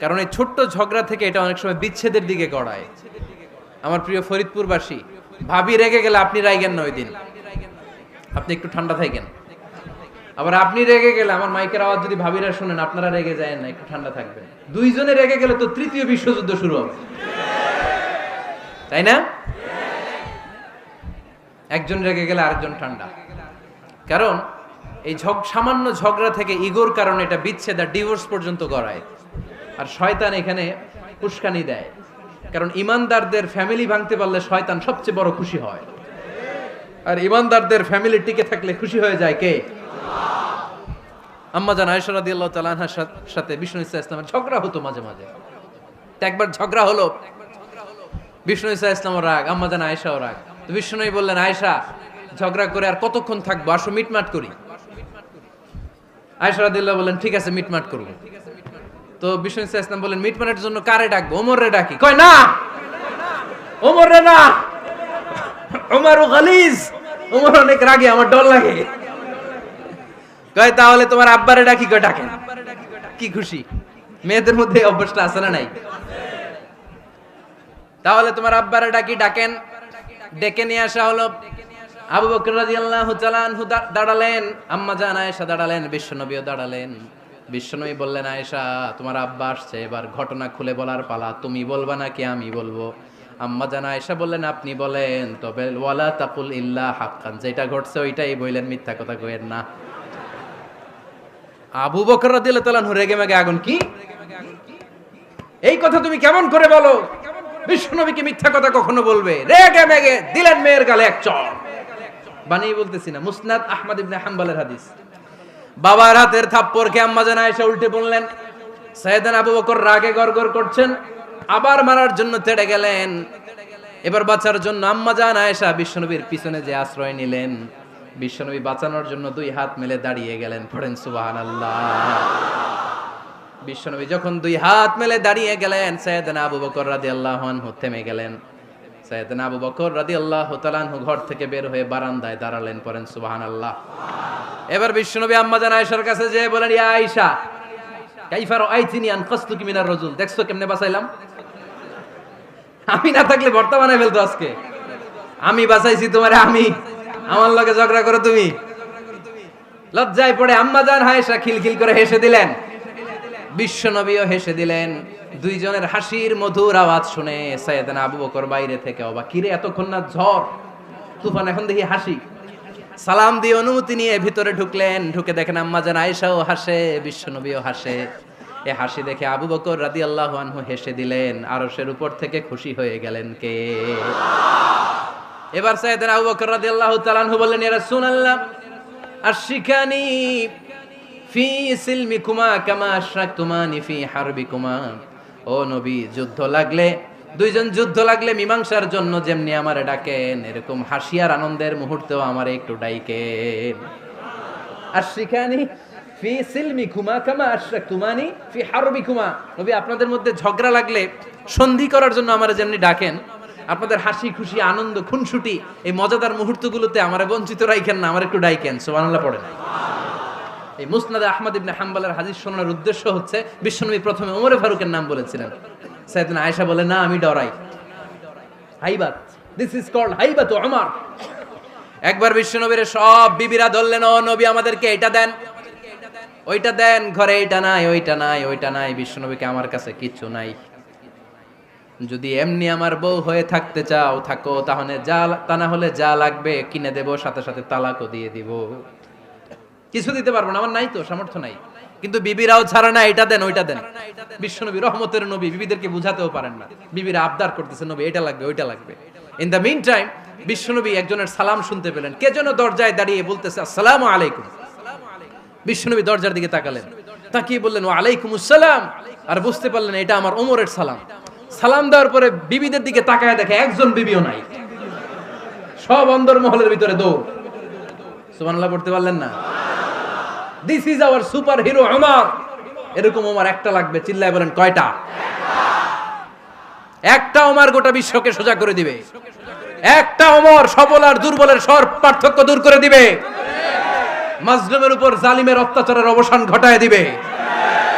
কারণ এই ছোট্ট ঝগড়া থেকে এটা অনেক সময় বিচ্ছেদের দিকে গড়ায়। আমার প্রিয় ফরিদপুরবাসী, ভাবি রেগে গেলে আপনি রাইগেন না, ওই দিন আপনি একটু ঠান্ডা থাকেন। আবার আপনি রেগে গেলে, আমার মাইকের আওয়াজ যদি ভাবিরা শুনেন, আপনারা রেগে যায় না, একটু ঠান্ডা থাকবেন। দুইজনে রেগে গেলে তো তৃতীয় বিশ্বযুদ্ধ শুরু হবে, তাই না? একজন রেগে গেলে আরেকজন ঠান্ডা। কারণ এই সামান্য ঝগড়া থেকে ইগোর কারণে এটা বিচ্ছেদ আর ডিভোর্স পর্যন্ত গড়ায়। আর শয়তান এখানে উস্কানি দেয়, কারণ ইমানদারদের ফ্যামিলি ভাঙতে পারলে শয়তান সবচেয়ে বড় খুশি হয়। আর ইমানদারদের ফ্যামিলি টিকে থাকলে খুশি হয়ে যায় কে? আম্মাজান আয়েশা রাদিয়াল্লাহু তাআলা আনহার সাথে বিষ্ণু ইসা ইসলামের ঝগড়া হতো মাঝে মাঝে। একবার ঝগড়া হলো, বিষ্ণু ইসা ইসলামও রাগ, আম্মাজান আয়েশাও রাগ। তো বিষ্ণুই বললেন, আয়েশা, ঝগড়া করে আর কতক্ষণ থাকবো, আসো মিটমাট করি। আয়েশা রাদিয়াল্লাহু বললেন, ঠিক আছে, মিটমাট করব। তো বিষ্ণু ইসা ইসলাম বললেন, মিটমাটের জন্য কারে ডাকবো? ওমর রে ডাকি। কয় না, ওমর রে না, উমরু গালিজ, উমর অনেক রাগে, আমার ডর লাগে। কয় তাহলে তোমার আব্বারে ডাকি, কয় ডাকেন। কি খুশি, মেয়েদের মধ্যে অভ্যাসটা আছে না নাই? তাহলে তোমার আব্বারে ডাকি, ডাকেন। ডেকে নিয়ে আসা হলো। আবু বকর রাদিয়াল্লাহু তাআলা আনহু দাঁড়ালেন, আম্মা জান আয়েশা দাঁড়ালেন, বিশ্বনবীও দাঁড়ালেন। বিশ্বনবী বললেন, আয়েশা তোমার আব্বা আসছে, এবার ঘটনা খুলে বলার পালা, তুমি বলবা নাকি আমি বলবো? আম্মা জান আয়েশা বললেন, আপনি বলেন, তবে ওয়ালা তাকুল ইল্লা হাক্কান, যেটা ঘটছে ওইটাই বললেন, মিথ্যা কথা কইেন না। আবু বকর রাদিয়াল্লাহু তাআলা আনহু রেগে মেগে আগুন, কি এই কথা তুমি কেমন করে বলো? বিশ্বনবীকে মিথ্যা কথা কখনো বলবে? রেগে মেগে দিলেন মেয়ের গালে এক চড়। বানিয়ে বলতেছি না, মুসনাদ আহমদ ইবনে হাম্বলের হাদিস। বাবার হাতের থাপ্পড়কে আম্মা জান আয়েশা উল্টে বললেন। সাইয়েদনা আবু বকর রাগে গড়গড় করছেন, আবার মারার জন্য তেড়ে গেলেন। এবার বাঁচার জন্য আম্মা জান আয়েশা বিশ্বনবীর পিছনে যে আশ্রয় নিলেন, বিশ্বনবী বাঁচানোর জন্য দুই হাত মেলে দাঁড়িয়ে গেলেন। পড়েন সুবহানাল্লাহ। বিশ্বনবী যখন দুই হাত মেলে দাঁড়িয়ে গেলেন, সাইয়েদনা আবু বকর রাদিয়াল্লাহু আনহু থেমে গেলেন। সাইয়েদনা আবু বকর রাদিয়াল্লাহু তাআলা আনহু ঘর থেকে বের হয়ে বারান্দায় দাঁড়ালেন। পড়েন সুবহানাল্লাহ। এবার বিশ্বনবী আম্মা জান আয়েশার কাছে যেয়ে বলেন, ইয়া আয়েশা কাইফা রাআইতিনি আনকাসতুকি মিনার রাজুল, দেখছো কেমনে বাঁচাইলাম? আমি না থাকলে ভর্তা বানাই ফেলতো আজকে। আমি বাঁচাইছি তোমারে, আমি, আমার লগে ঝগড়া করো তুমি। লজ্জায় পড়ে আম্মা জান আয়েশা খিলখিল করে হেসে দিলেন, বিশ্বনবীও হেসে দিলেন। দুইজনের হাসির মধুর আওয়াজ শুনে সাইয়েদনা আবু বকর বাইরে থেকে অবাক, কিরে এতক্ষণ না ঝড় তুফান, এখন দেখি হাসি। সালাম দিয়ে অনুমতি নিয়ে ভিতরে ঢুকলেন। ঢুকে দেখেন আম্মা জান আয়েশাও হাসে, বিশ্বনবীও হাসে। এ হাসি দেখে আবু বকর রাদিয়াল্লাহু আনহু হেসে দিলেন। আরশের উপর থেকে খুশি হয়ে গেলেন কে? এবার সাইয়েদনা আবু বকর রাদিয়াল্লাহু তাআলা আনহু বললেন, ইয়া রাসূলুল্লাহ আশরিকানি ফি সিলমিকুমা কামা আশরাকতুমানি ফি হারবিকুমা। ও নবী, যুদ্ধ লাগলে, দুইজন যুদ্ধ লাগলে মীমাংসার জন্য যেমনি আমারে ডাকেন, এরকম হাসি আর আনন্দের মুহূর্তেও আমারে একটু ডাকেন। আশরিকানি ফি সিলমিকুমা কামা আশরাকতুমানি ফি হারবিকুমা। নবী, আপনাদের মধ্যে ঝগড়া লাগলে সন্ধি করার জন্য আমারে যেমনি ডাকেন, আপনাদের হাসি খুশি আনন্দ খুনসুটি এই মজাদার মুহূর্তগুলোতে আমারে বঞ্চিত রাখেন না, আমার একটু ডাকেন। সুবহানাল্লাহ পড়েন। এই মুসনাদে আহমদ ইবনে হাম্বলের হাদিস শোনার উদ্দেশ্য হচ্ছে, বিশ্বনবী প্রথমে ওমরে ফারুকের নাম বলেছিলেন। সাইয়েদনা আয়েশা বলে, না আমি ডরাই। হাইবাত, দিস ইজ কল্ড হাইবাত ওমর। একবার বিশ্বনবীর সব বিবিরা ধরলেন, ও নবী আমাদেরকে এটা দেন, ওইটা দেন, ঘরে এইটা নাই, ওইটা নাই, ওইটা নাই। বিশ্বনবীকে, আমার কাছে কিচ্ছু নাই, যদি এমনি আমার বউ হয়ে থাকতে চাও থাকো, তাহলে যা, তা না হলে যা লাগবে কিনে দেব, সাথে সাথে তালাকও দিয়ে দিব। কিছু দিতে পারবো না, আমার নাই তো, সামর্থ্য নাই। কিন্তু বিবিরাও ছাড়া না, এটা দেন ওইটা দেন। বিশ্বনবী রহমতের নবী, বিবিদেরকে বুঝাতেও পারেন না, বিবিরা আবদার করতেছে, নবী এটা লাগবে ওইটা লাগবে। ইন দ্য মিন টাইম বিশ্বনবী একজনের সালাম শুনতে পেলেন, কে যেন দরজায় দাঁড়িয়ে বলতেছে আসসালামু আলাইকুম। বিশ্বনবী দরজার দিকে তাকালেন, তাকিয়ে বললেন ওয়া আলাইকুমুস সালাম, আর বুঝতে পারলেন এটা আমার ওমরের সালাম। সালাম দেওয়ার পরে বিবিদের দিকে তাকায় দেখে একজন বিবিও নাই, সব অন্দরমহলের ভিতরে দৌড়। সুবহানাল্লাহ পড়তে পারলেন না? This is our super hero Omar. এরকম ওমর একটা লাগবে, চিল্লায় বলেন কয়টা? একটা ওমর গোটা বিশ্বকে সোজা করে দিবে। একটা ওমর সবল আর দুর্বলের সব পার্থক্য দূর করে দিবে। মাজলুমের উপর জালিমের অত্যাচারের অবসান ঘটায় দিবে।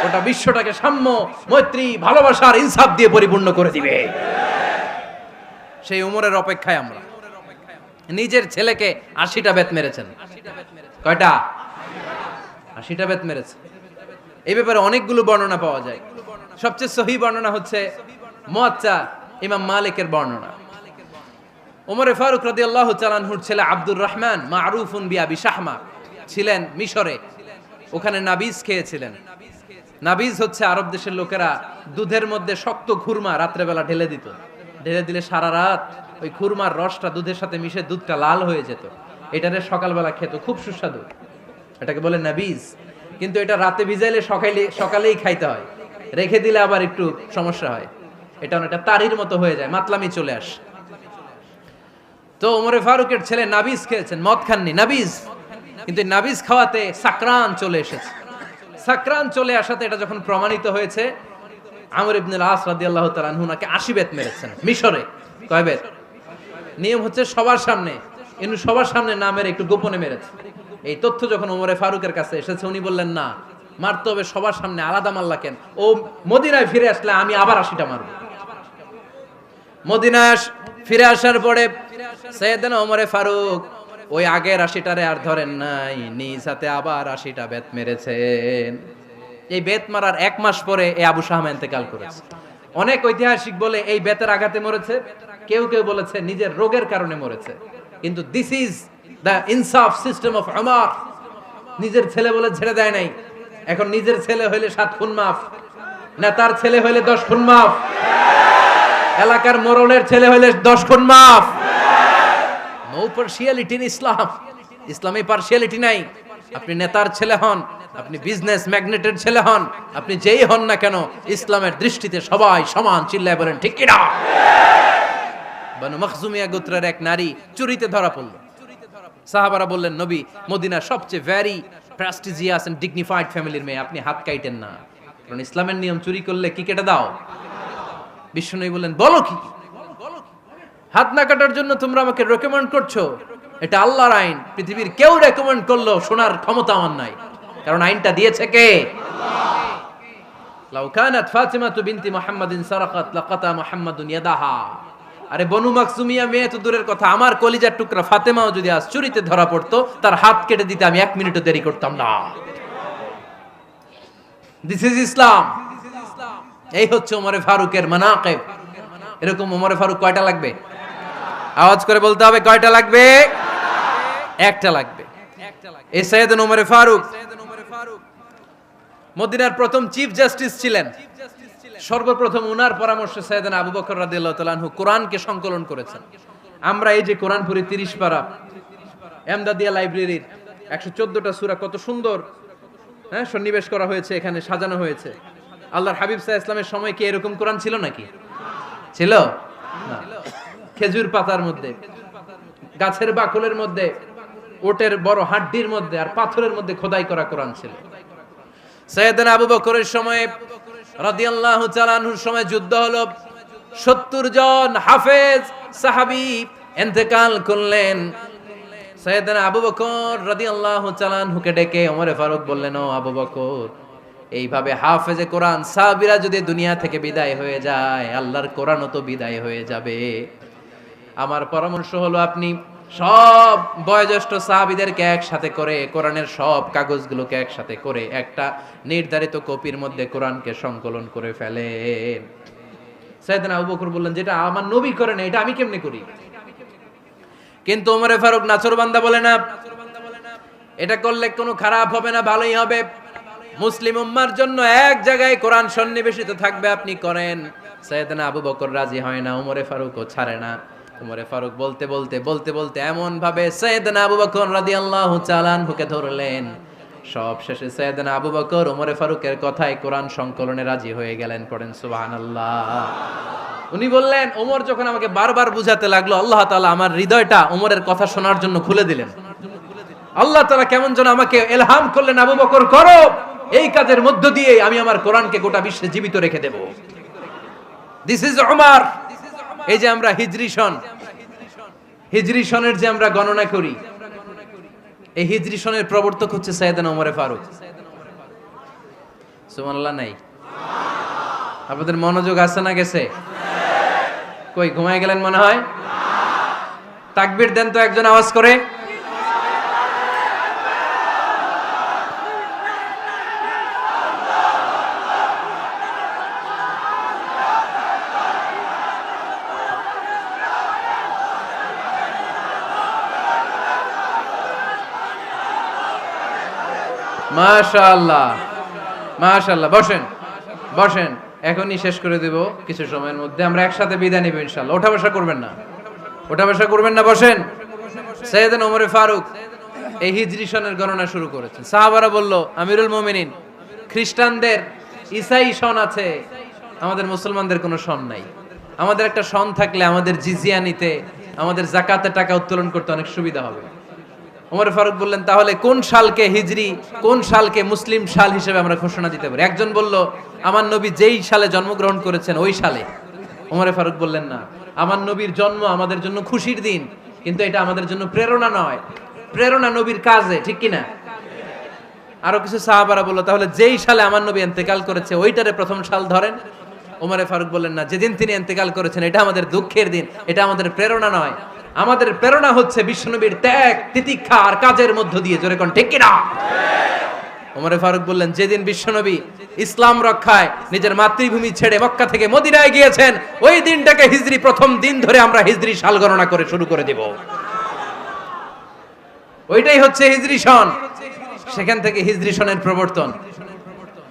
গোটা বিশ্বটাকে সাম্য, মৈত্রী, ভালোবাসার ইনসাফ দিয়ে পরিপূর্ণ করে দিবে। সেই ওমরের অপেক্ষায় আমরা। নিজের ছেলেকে ৮০টা বেত মেরেছেন। কয়টা? ৮০টা বেত মেরেছে। এই ব্যাপারে অনেকগুলো বর্ণনা পাওয়া যায়। সবচেয়ে সহিহ বর্ণনা হচ্ছে মুয়াত্তা ইমাম মালিকের বর্ণনা। ওমর ফারুক রাদিয়াল্লাহু তাআলা আনহুর ছেলে আব্দুর রহমান মারুফুন বিআবি শাহমা ছিলেন মিশরে। ওখানে নাবিজ খেয়েছিলেন। নাবিজ হচ্ছে আরব দেশের লোকেরা দুধের মধ্যে শক্ত খুরমা রাত্রেবেলা ঢেলে দিত। ঢেলে দিলে সারা রাত ওই খুরমার রসটা দুধের সাথে মিশে দুধটা লাল হয়ে যেত। এটারে সকালবেলা খেত, খুব সুস্বাদু। এটাকে বলে নাবিজ। কিন্তু এটা রাতে ভিজাইলে সকালেই খাইতে হয়, রেখে দিলে আবার একটু সমস্যা হয়। এটা অনেকটা তারির মতো হয়ে যায়, মাতলামি চলে আসে। তো ওমরে ফারুকের ছেলে নাবিজ খেয়েছেন, মদ খাননি, নাবিজ। কিন্তু নাবিজ খাওয়াতে সাকরান চলে এসেছে। সাকরান চলে আসাতে এটা যখন প্রমাণিত হয়েছে, আমর ইবনুল আস রাদিয়াল্লাহু তাআলা আনহু নাকি ৮০ বেত মেরেছেন মিশরে। কয় বেত? নিয়ম হচ্ছে সবার সামনে, কিন্তু সবার সামনে না মেরে একটু গোপনে মেরেছে। এই তথ্য যখন ওমরে ফারুকের কাছে এসেছে, উনি বললেন না, মারতে হবে সবার সামনে, আলাদা মারলা কেন? ও মদিনায় ফিরে আসলে আমি আবার 80টা মারব। মদিনায় ফিরে আসার পরে সাইয়েদনা ওমরে ফারুক ওই আগের 80টারে আর ধরেন নাই, নিজ হাতে আবার 80টা বেত মেরেছেন। এই বেত মারার 1 মাস পরে এই আবু শাহমা ইন্তেকাল করেছে। অনেক ঐতিহাসিক বলে এই বেতের আঘাতে মরেছে, কেউ কেউ বলেছে নিজের রোগের কারণে মরেছে। কিন্তু দিস ইজ দ্য ইনসাফ সিস্টেম অফ উমর। নিজের ছেলে বলে ছেড়ে দেয় নাই। এখন নিজের ছেলে হইলে 7 খুন মাফ, নেতার ছেলে হইলে 10 খুন মাফ, এলাকার মোড়লের ছেলে হইলে 10 খুন মাফ। নো পার্সিয়ালিটি ইন ইসলাম। ইসলামে পার্সিয়ালিটি নাই। আপনি নেতার ছেলে হন, আপনি বিজনেস ম্যাগনেটের ছেলে হন, আপনি যেই হন না কেন, ইসলামের দৃষ্টিতে সবাই সমান। চিল্লায় বলেন ঠিক কিনা? বানু মখজুমিয়া গোত্রের এক নারী চুরিতে ধরা পড়ল। সাহাবারা বললেন, নবী, মদিনার সবচেয়ে ভেরি প্রেস্টিজিয়াস এন্ড ডিগনিফাইড ফ্যামিলির মেয়ে, আপনি হাত কাটেন না, কারণ ইসলামের নিয়ম চুরি করলে কি কেটে দাও? বিশ্বনবী বললেন, বলো কি? হাত না কাটার জন্য তোমরা আমাকে রেকমেন্ড করছো? এটা আল্লাহর আইন। পৃথিবীর কেউ রেকমেন্ড করলো শোনার ক্ষমতা আমার নাই, কারণ আইনটা দিয়েছে কে? আল্লাহ। লাউ কানাত ফাতিমাতু বিনতি মুহাম্মাদিন সারাকাত লাকাতা মুহাম্মাদুন ইয়াদাহা। আরে বনু মাকসুমিয়া মেয়ে তো দূরের কথা, আমার কলিজার টুকরা ফাতেমাও যদি আজ চুরিতে ধরা পড়তো, তার হাত কেটে দিতে আমি 1 মিনিটও দেরি করতাম না। দিস ইজ ইসলাম। এই হচ্ছে ওমরে ফারুকের মানাকিব। এরকম ওমরে ফারুক কয়টা লাগবে? আওয়াজ করে বলতে হবে, কয়টা লাগবে? একটা লাগবে। এই সাইয়েদনা ওমরে ফারুক মদিনার প্রথম চিফ জাস্টিস ছিলেন। সর্বপ্রথম উনার পরামর্শে সাইয়েদনা আবু বকর রাদিয়াল্লাহু তাআলা আনহু কোরআনকে সংকলন করেছেন। আমরা এই যে কোরআন পড়ি 30 পারা, এমদাদিয়া লাইব্রেরির 114টা সূরা, কত সুন্দর সন্নিবেশ করা হয়েছে, এখানে সাজানো হয়েছে। আল্লাহর হাবিব সাল্লাল্লাহু আলাইহি ওয়াসাল্লামের সময় কি এরকম কোরআন ছিল নাকি? ছিল না। খেজুর পাতার মধ্যে, গাছের বাকলের মধ্যে, ওটের বড় হাড্ডির মধ্যে আর পাথরের মধ্যে খোদাই করা কোরআন ছিল। সাইয়েদনা আবু বকরের সময় রাদিয়াল্লাহু তাআলা আনহুর সময় যুদ্ধ হলো, 70 জন হাফেজ সাহাবী ইন্তেকাল করলেন। সাইয়েদনা আবু বকর রাদিয়াল্লাহু তাআলা আনহুকে ডেকে ওমরে ফারুক বললেন, ও আবু বকর, এইভাবে হাফেজে কোরআন সাহাবীরা যদি দুনিয়া থেকে বিদায় হয়ে যায়, আল্লাহর কোরআনও তো বিদায় হয়ে যাবে। আমার পরামর্শ হলো আপনি সব বয়োজ্যেষ্ঠ সাহাবীদেরকে একসাথে করে কোরআনের সব কাগজগুলোকে একসাথে করে একটা নির্ধারিত কপির মধ্যে কোরআনকে সংকলন করে ফেলেন। সাইয়েদনা আবু বকর বললেন, যেটা আমার নবী করে না, এটা আমি কেমনে করি? কিন্তু ওমরে ফারুক নাছরবান্দা বলে না, এটা করলে কোনো খারাপ হবে না, ভালোই হবে। মুসলিম উম্মার জন্য এক জায়গায় কোরআন সন্নিবেশিত থাকবে, আপনি করেন। সাইয়েদনা আবু বকর রাজি হয় না, ওমরে ফারুকও ছাড়ে না। ওমরে ফারুক বলতে বলতে বলতে বলতে এমন ভাবে সাইয়েদনা আবু বকর রাদিয়াল্লাহু তাআলা আনহুকে ধরলেন, সব শেষে সাইয়েদনা আবু বকর ওমরে ফারুকের কথায় কোরআন সংকলনে রাজি হয়ে গেলেন। পড়েন সুবহানাল্লাহ। উনি বললেন, ওমর যখন আমাকে বারবার বুঝাতে লাগলো, আল্লাহ তাআলা আমার হৃদয়টা ওমরের কথা শোনার জন্য খুলে দিলেন। আল্লাহ তাআলা কেমন যেন আমাকে ইলহাম করলেন, আবু বকর করো, এই কাজের মধ্য দিয়ে আমি আমার কোরআনকে গোটা বিশ্বে জীবিত রেখে দেব। This is Umar. এই যে আমরা হিজরি সনের যে আমরা গণনা করি, এই হিজরি সনের প্রবর্তক হচ্ছে সাইয়েদনা ওমরে ফারুক। সুবহানাল্লাহ নাই? আপনাদের মনোযোগ আছে না গেছে? কই ঘুমায় গেলেন মনে হয়? তাকবীর দেন তো একজন আওয়াজ করে। মাশাআল্লাহ, মাশাআল্লাহ। বসেন বসেন, এখনই শেষ করে দেব কিছু সময়ের মধ্যে। আমরা একসাথে বিদায় নেব ইনশাআল্লাহ। ওঠা বসা করবেন না, ওঠা বসা করবেন না, বসেন। সাইয়েদনা ওমরে ফারুক এই হিজরি সনের গণনা শুরু করেছেন। সাহাবারা বলল, আমিরুল মুমিনিন, খ্রিস্টানদের ঈসাই সন আছে, আমাদের মুসলমানদের কোনো সন নাই। আমাদের একটা সন থাকলে আমাদের জিজিয়া নিতে, আমাদের যাকাতের টাকা উত্তোলন করতে অনেক সুবিধা হবে। ওমর ফারুক বললেন, তাহলে কোন সালকে হিজরি, কোন সালকে মুসলিম সাল হিসেবে আমরা ঘোষণা দিতে পারি? একজন বলল, আমার নবী যেই সালে জন্মগ্রহণ করেছেন ওই সালে। ওমর ফারুক বললেন, না, আমার নবীর জন্ম আমাদের জন্য খুশির দিন, কিন্তু এটা আমাদের জন্য প্রেরণা নয়। প্রেরণা নবীর কাজে, ঠিক কিনা? আরো কিছু সাহাবারা বলল, তাহলে যেই সালে আমার নবী ইন্তেকাল করেছে ওইটারে প্রথম সাল ধরেন। ওমরে ফারুক বললেন, না, যেদিন তিনি ইন্তেকাল করেছেন এটা আমাদের দুঃখের দিন, এটা আমাদের প্রেরণা নয়। আমাদের প্রেরণা হচ্ছে বিশ্বনবীর ত্যাগ, তিতিক্ষা আর কাজের মধ্য দিয়ে। জোরে কোন ঠিক কিনা? ওমরে ফারুক বললেন, যেদিন বিশ্বনবী ইসলাম রক্ষায় নিজের মাতৃভূমি ছেড়ে মক্কা থেকে মদিনায় গিয়েছেন, ওই দিনটাকে হিজরি প্রথম দিন ধরে আমরা হিজরি সাল গণনা করে শুরু করে দেব। ওইটাই হচ্ছে হিজরি সন। সেখান থেকে হিজরি সনের প্রবর্তন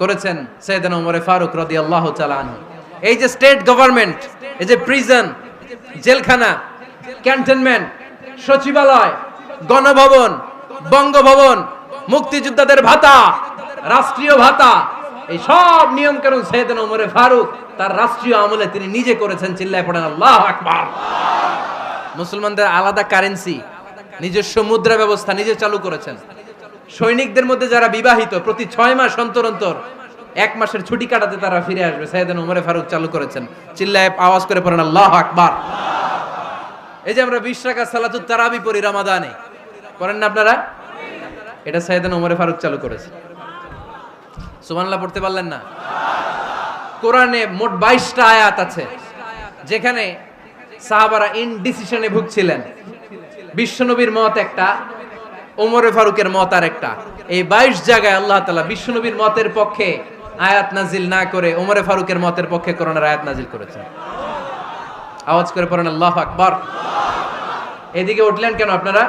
করেছেন সাইয়েদনা ওমর ফারুক রাদিয়াল্লাহু তাআলা আনহু। এই যে স্টেট গভর্নমেন্ট, এই যে প্রিজন, জেলখানা, ক্যান্টনমেন্ট, সচিবালয়, গণভবন, বঙ্গভবন, মুক্তিযোদ্ধাদের ভাতা, রাষ্ট্রীয় ভাতা, এই সব নিয়ম কানুন সাইয়েদনা ওমর ফারুক তার রাষ্ট্রীয় আমলে তিনি নিজে করেছেন। চিল্লায় পড়েন আল্লাহু আকবার। মুসলমানদের আলাদা কারেন্সি, নিজস্ব মুদ্রা ব্যবস্থা নিজে চালু করেছেন। সৈনিকদের মধ্যে যারা বিবাহিত, প্রতি 6 মাস অন্তর অন্তর 1 মাসের ছুটি কাটাতে তারা ফিরে আসবে, সাইয়েদনা ওমর ফারুক চালু করেছেন। চিল্লায় আওয়াজ করে পড়েন আল্লাহু আকবার। এই যে আমরা 20 রাকাত সালাতুত তারাবি পড়ি রমাদানে, পড়েন না আপনারা? এটা সাইয়েদনা ওমর ফারুক চালু করেছে। সুবহানাল্লাহ পড়তে পারলেন না? কোরআনে মোট 22টা আয়াত আছে যেখানে সাহাবারা ইনডিসিশনে ভুগছিলেন। বিশ্বনবীর মত একটা, ওমর ফারুকের মত আর একটা। এই 22 জায়গায় আল্লাহ তাআলা বিশ্বনবীর মতের পক্ষে আয়াত নাজিল না করে ওমর ফারুকের মতের পক্ষে কোরআনের আয়াত নাজিল করেছেন। আওয়াজ করে পড়েন আল্লাহু আকবার। এদিকে উঠলেন কেন আপনারা?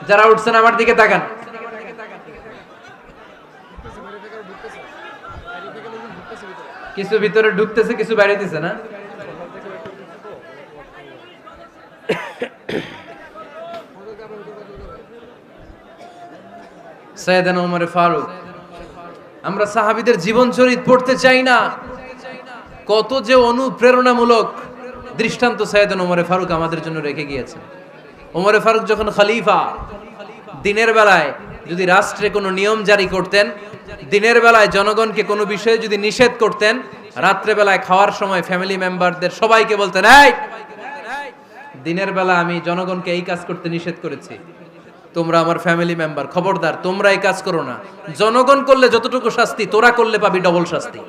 যারা উঠছেন আমার দিকে তাকান। কিছু ভিতরে ঢুকতেছে, কিছু বাইরে দিছে না? সাইয়েদনা ওমর ফারুক, আমরা সাহাবীদের জীবন চরিত পড়তে চাই না, কত যে অনুপ্রেরণামূলক দৃষ্টান্ত সাইয়েদনা ওমর ফারুক আমাদের জন্য রেখে গিয়েছেন। ওমর ফারুক যখন খলিফা, দিনের বেলায় যদি রাষ্ট্রে কোনো নিয়ম জারি করতেন, দিনের বেলায় জনগণকে কোনো বিষয়ে যদি নিষেধ করতেন, রাত্রে বেলায় খাওয়ার সময় ফ্যামিলি মেম্বারদের সবাইকে বলতেন, এই দিনের বেলা আমি জনগণকে এই কাজ করতে নিষেধ করেছি, তোমরা আমার ফ্যামিলি মেম্বার, খবরদার তোমরা এই কাজ করো না। জনগণ করলে যতটুকু শাস্তি, তোরা করলে পাবি ডবল শাস্তি।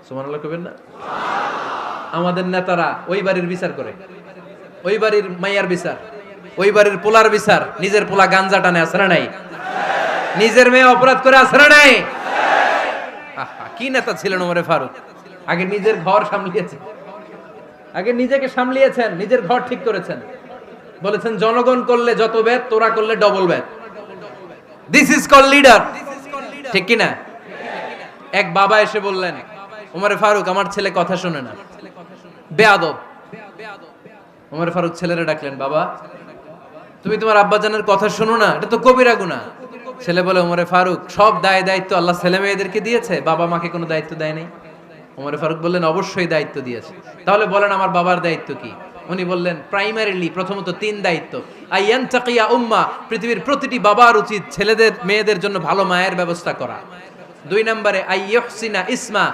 সুবহানাল্লাহ কইবেন না? আমাদের নেতারা ওই বাড়ির বিচার করে, ওই বাড়ির মাইয়ার বিচার, ওই বাড়ির পোলার বিচার, নিজের পোলা গাঞ্জা টানে, আছে না নাই? নিজের মেয়ে অপরাধ করে, আছে না নাই? কি নেতা ছিলেন ওমর ফারুক! আগে নিজের ঘর সামলিয়েছেন, আগে নিজেকে সামলিয়েছেন, নিজের ঘর ঠিক করেছেন। বলেছেন জনগণ করলে যত ব্যাদ, তোরা করলে double bad. This is call leader, ঠিক কি না? এক বাবা এসে বললেন, ওমর ফারুক আমার ছেলে কথা শোনে না, বেয়াদব। ওমর ফারুক ছেলেরে ডাকলেন, বাবা তুমি তোমার আব্বাজানের কথা শোনো না, এটা তো কবিরা গুনাহ। ছেলে বলে, ওমর ফারুক সব দায় দায়িত্ব আল্লাহ ছেলে মেয়েদেরকে দিয়েছে, বাবা মাকে কোনো দায়িত্ব দেয় নাই। ওমর ফারুক বললেন, অবশ্যই দায়িত্ব দিয়েছে। তাহলে বলেন আমার বাবার দায়িত্ব কি? উনি বললেন, প্রাইমারিলি প্রথমত 3 দায়িত্ব। আইয়ান তাকিয়া উম্মা, পৃথিবীর প্রতিটি বাবার উচিত ছেলেদের মেয়েদের জন্য ভালো মায়ের ব্যবস্থা করা। 2 নম্বরে আইয়ুহসিনা ইসমা,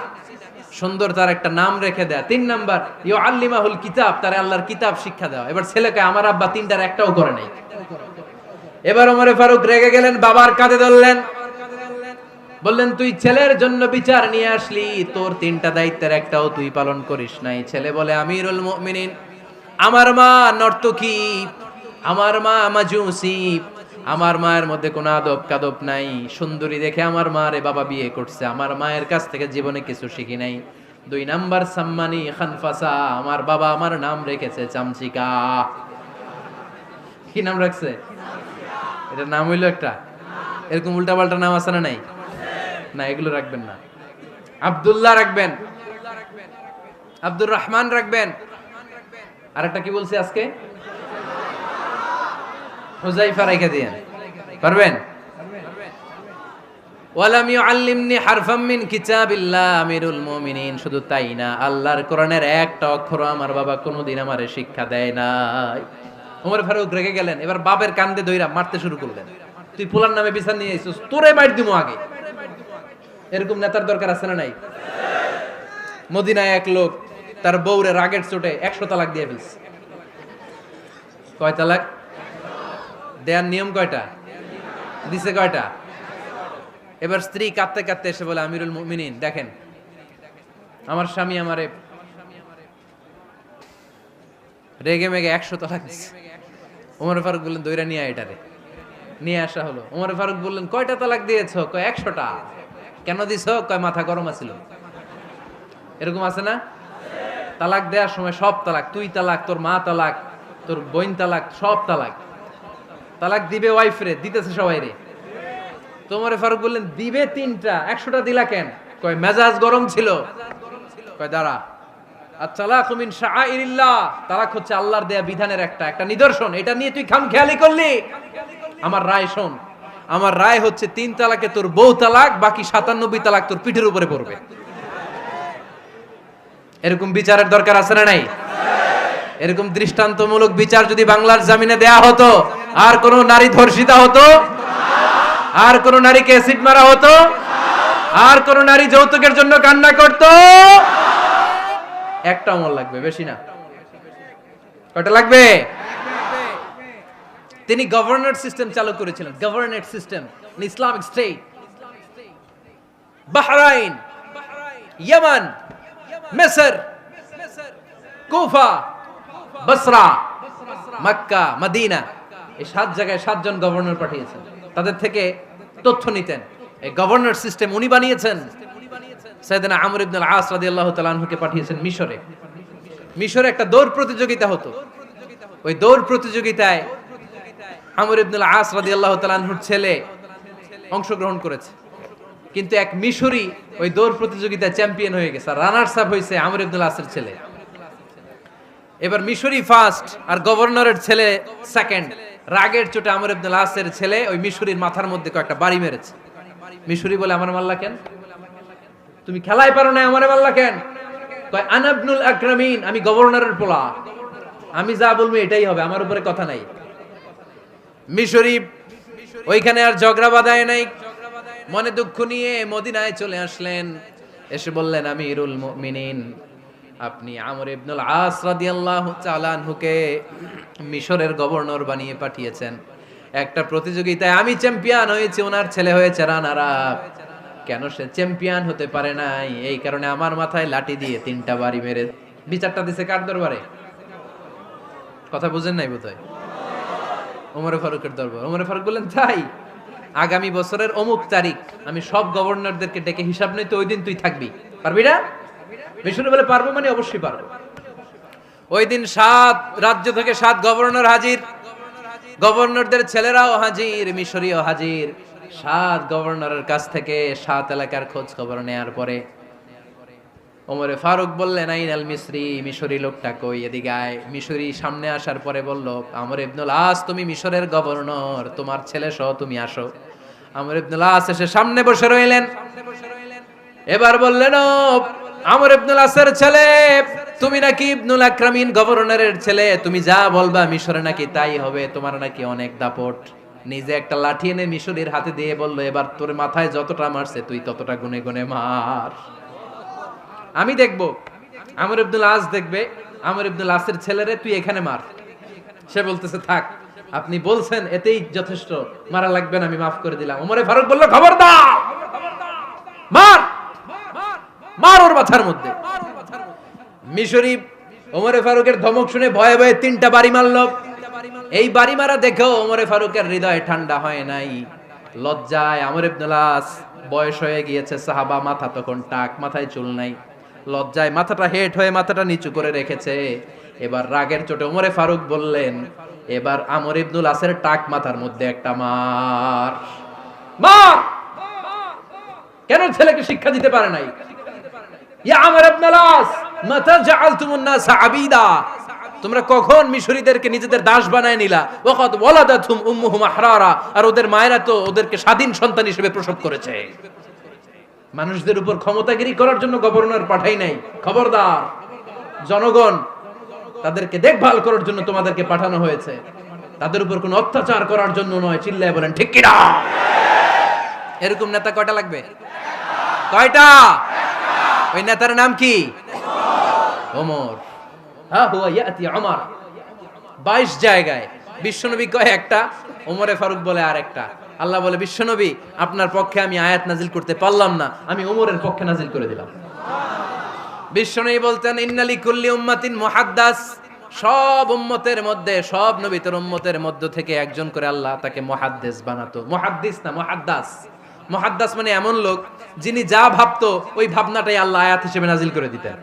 সুন্দর তার একটা নাম রেখে দেয়া। 3 নাম্বার ইউআল্লিমাহুল কিতাব, তার আল্লাহর কিতাব শিক্ষা দেওয়া। এবার ছেলেকে আমার আব্বা 3টার একটাও করে নাই। এবার ওমর ফারুক রেগে গেলেন, বাবার কাঁধে ধরলেন, বললেন তুই ছেলের জন্য বিচার নিয়ে আসলি, তোর 3টা দায়িত্বের একটাও তুই পালন করিস নাই। ছেলে বলে, আমিরুল মুমিনিন, আমার মা নর্তকী, আমার মা মাজুসি, আমার মায়ের মধ্যে কোনো আদব কাদব নাই, সুন্দরী দেখে আমার মারে বাবা বিয়ে করছে, আমার মায়ের কাছ থেকে জীবনে কিছু শিখি নাই। 2 নাম্বার সাম্মানি খানফাসা, আমার বাবা আমার নাম রেখেছে চামচিকা। কি নাম রাখছে? এটা নাম হইলো একটা? এরকম উল্টাপাল্টা নাম আছে না নাই? না, এগুলো রাখবেন না। আব্দুল্লাহ রাখবেন, আব্দুর রহমান রাখবেন। আরেকটা কি বলছি আজকে? হুযায়ফা রেখে দিয়েন, পারবেন? ওয়ালাম ইউআল্লিমনি হারফাম মিন কিতাবিল্লাহ আমিরুল মুমিনিন, শুধু তাই না, আল্লাহর কোরআনের একটা অক্ষর আমার বাবা কোনোদিন আমারে শিক্ষা দেয় নাই। ওমর ফারুক রেগে গেলেন, এবার বাপের কান্দে ধইরা মারতে শুরু করলেন। তুই পোলার নামে বিচার নিয়ে আইছিস, তোরে মার দিমু আগে। এরকম নেতার দরকার আছে না নাই? মদিনায় এক লোক তার বউরে রাগের চোটে 100 তালাক দিয়ে ফেলছে। কয় তালাক দেয়ার নিয়ম কয়টা? দিছে কয়টা? এবার স্ত্রী কাঁদতে কাঁদতে এসে বলে, আমিরুল মুমিনিন দেখেন, আমার স্বামী আমারে রেগে মেগে 100 তালাক দিছে। ওমর ফারুক বললেন, দইরা নিয়ে এটারে। নিয়ে আসা হলো। ওমর ফারুক বললেন, কয়টা তালাক দিয়েছো? কয় 100টা। কেন দিছো? কয় মাথা গরম আছিল। এরকম আছে না? তালাক দেওয়ার সময় সব তালাক, তুই তালাক, তোর মা তালাক, তোর বোন তালাক, সব তালাক। তালাক দিবে ওয়াইফ রে, দিতেছে সবাই রে। তো ওমর ফারুক বললেন, দিবে 3টা, 100টা দিলা কেন? কয় মেজাজ গরম ছিল। কয় দাঁড়া, আত-তালাকু মিন শাআইরিল্লাহ, তালাক হচ্ছে আল্লাহর দেয়া বিধানের একটা নিদর্শন। এটা নিয়ে তুই খামখেয়ালি করলি? আমার রায় শোন। আমার রায় হচ্ছে 3 তালাকে তোর বউ তালাক, বাকি 97 তালাক তোর পিঠের উপরে পড়বে। এরকম বিচারের দরকার আছে না নাই? এরকম দৃষ্টান্তমূলক বিচার যদি বাংলার জমিনে দেয়া হতো, আর কোন নারী ধর্ষিতা হতো? আর কোন নারীকে অ্যাসিড মারা হতো? আর কোন নারী যৌতুকের জন্য কান্না করতো? একটা আমল লাগবে, বেশি না। কয়টা লাগবে? তিনি গভর্নর সিস্টেম চালু করেছিলেন। Governor system, Islamic state. Bahrain, Yemen, মিসর, কুফা, বসরা, মক্কা, মদিনা, এই 7 জায়গায় 7 জন গভর্নর পাঠিয়েছেন। তাদের থেকে তথ্য নিতেন। এই গভর্নর সিস্টেম উনি বানিয়েছেন। সাইয়েদনা আমর ইবনে আল-আস রাদিয়াল্লাহু তাআলা আনহুকে পাঠিয়েছেন মিশরে। মিশরে একটা দৌড় প্রতিযোগিতা হতো। ওই দৌড় প্রতিযোগিতায় আমর ইবনে আল-আস রাদিয়াল্লাহু তাআলা আনহুর ছেলে অংশগ্রহণ করেছে। কিন্তু এক মিশরি ওই দৌড় প্রতিযোগিতায় চ্যাম্পিয়ন হয়ে গেছে। রানার্স আপ হয়েছে আমর ইবনে আল-আসের ছেলে। এবার মিশরি ফার্স্ট আর গভর্নরের ছেলে সেকেন্ড। রাগের চোটে আমর ইবনে আল-আসের ছেলে ওই মিশরির মাথার মধ্যে কয়েকটা বাড়ি মেরেছে। মিশরি বলে, আমার মাল্লা কেন? তুমি খেলাই পারো না, আমারে মাল্লা কেন? কয়, আনা ইবনুল আকরামিন, আমি গভর্নরের পোলা, আমি যা বলবো এটাই হবে, আমার উপরে কথা নাই। মিশরি ওইখানে আর ঝগড়া বাঁধায় নাই। মনে দুঃখ নিয়ে মদিনায় চলে আসলেন। এসে বললেন, আমিরুল মুমিনিন, আপনি আমর ইবনুল আস রাদিয়াল্লাহু তাআলা আনহুকে মিশরের গভর্নর বানিয়ে পাঠিয়েছেন। একটা প্রতিযোগিতায় আমি চ্যাম্পিয়ন হয়েছি, ওনার ছেলে হয়েছে রানার আপ। কেন সে চ্যাম্পিয়ন হতে পারে নাই? এই কারণে আমার মাথায় লাঠি দিয়ে 3টা বাড়ি মেরে। বিচারটা দিছে কার দরবারে? কথা বুঝেন নাই বোধহয়? ওমর ফারুকের দরবার। ওমর ফারুক বললেন, তাই আগামী বছরের অমুক তারিখ আমি সব গভর্নরদেরকে ডেকে হিসাব নেই, তো ওই দিন তুই থাকবি, পারবি না? মিশরে বলে, পারবো মানে অবশ্যই পারবো। ওই দিন 7 রাজ্য থেকে 7 গভর্নর হাজির। গভর্নরদের ছেলেরাও হাজির, মিশরীয় হাজির। 7 গভর্নরের কাছ থেকে 7 এলাকার খোঁজ খবর নেয়ার পরে ওমরে ফারুক বললেন, আইন আল মিসরি, মিশরি লোকটা কই, এদিকে আয়। মিশরি সামনে আসার পরে বলল, আমর ইবনুল আস, তুমি মিশরের গভর্নর, তোমার ছেলে সহ তুমি আসো। আমর ইবনুল আস এসে সামনে বসে রইলেন। এবার বললেন, ও আমর ইবনুল আসের ছেলে, তুমি নাকি ইবনুল আকরামিন গভর্নরের ছেলে, তুমি যা বলবা মিশরে নাকি তাই হবে, তোমার নাকি অনেক দাপট। নিজে একটা লাঠি এনে মিশরীর হাতে দিয়ে বলল, এবার তোর মাথায় যতটা মারছে তুই ততটা গুনে গুনে মার, আমি দেখবো। আমর ইবনুল আস দেখবে, আমর ইবনুল আসের ছেলেরে তুই এখানে মার। সে বলতেছে, থাক, আপনি বলছেন এতেই যথেষ্ট, মারা লাগবে না, আমি মাফ করে দিলাম। ওমরে ফারুক বলল, খবরদার, মার, মার ওর মাথার মধ্যে। মিশরি ওমরে ফারুকের ধমক শুনে ভয়ে ভয়ে 3টা বাড়ি মারল। এই বাড়ি মারা দেখেও ওমরে ফারুকের হৃদয় ঠান্ডা হয় নাই। লজ্জায় আমর ইবনুল আস, বয়স হয়ে গিয়েছে সাহাবা, মাথা তখন টাক, মাথায় চুল নাই, লজ্জায় মাথাটা হেট হয়ে মাথাটা নিচু করে রেখেছে। এবার রাগের চোটে ওমরে ফারুক বললেন, এবার আমর ইবনুল আসের টাক মাথার মধ্যে একটা মার, মার। কেন ছেলেকে শিক্ষা দিতে পারে নাই? ইয়া আমর ইবনুল আস, মাতা জাআলতুমুন নাস আবিদা, তোমরা কখন মিশরীদেরকে নিজেদের দাস বানায় নিলা? ওয়াকাদ ওয়ালাদাতুহুম উম্মুহুম আহরারা, আর ওদের মায়েরা তো ওদেরকে স্বাধীন সন্তান হিসেবে প্রসব করেছে। মানুষদের উপর ক্ষমতাগিরি করার জন্য গভর্নর পাঠাই নাই। খবরদার, জনগণ তাদেরকে দেখভাল করার জন্য তোমাদেরকে পাঠানো হয়েছে, তাদের উপর কোনো অত্যাচার করার জন্য নয়। চিল্লায় বলেন ঠিক কি না? এরকম নেতা কয়টা লাগবে? কয়টা? ওই নেতার নাম কি? ওমর, হা হুয়া ইয়াতি ওমর। 22 জায়গায় বিশ্বনবী কয় একটা, ওমরে ফারুক বলে আরেকটা। আল্লাহ বলে, বিশ্বনবী আপনার পক্ষে আমি আয়াত নাজিল করতে পারলাম না, আমি ওমরের পক্ষে নাজিল করে দিলাম। বিশ্বনবী বলতেন, ইন্নালি কুল্লি উম্মাতিন মুহাদ্দাস, সব উম্মতের মধ্যে, সব নবীর উম্মতের মধ্য থেকে একজন করে আল্লাহ তাকে মুহাদ্দিস বানাতো। মুহাদ্দিস না, মুহাদ্দাস। মুহাদ্দাস মানে এমন লোক যিনি যা ভাবতো ওই ভাবনাটাই আল্লাহ আয়াত হিসেবে নাজিল করে দিতেন।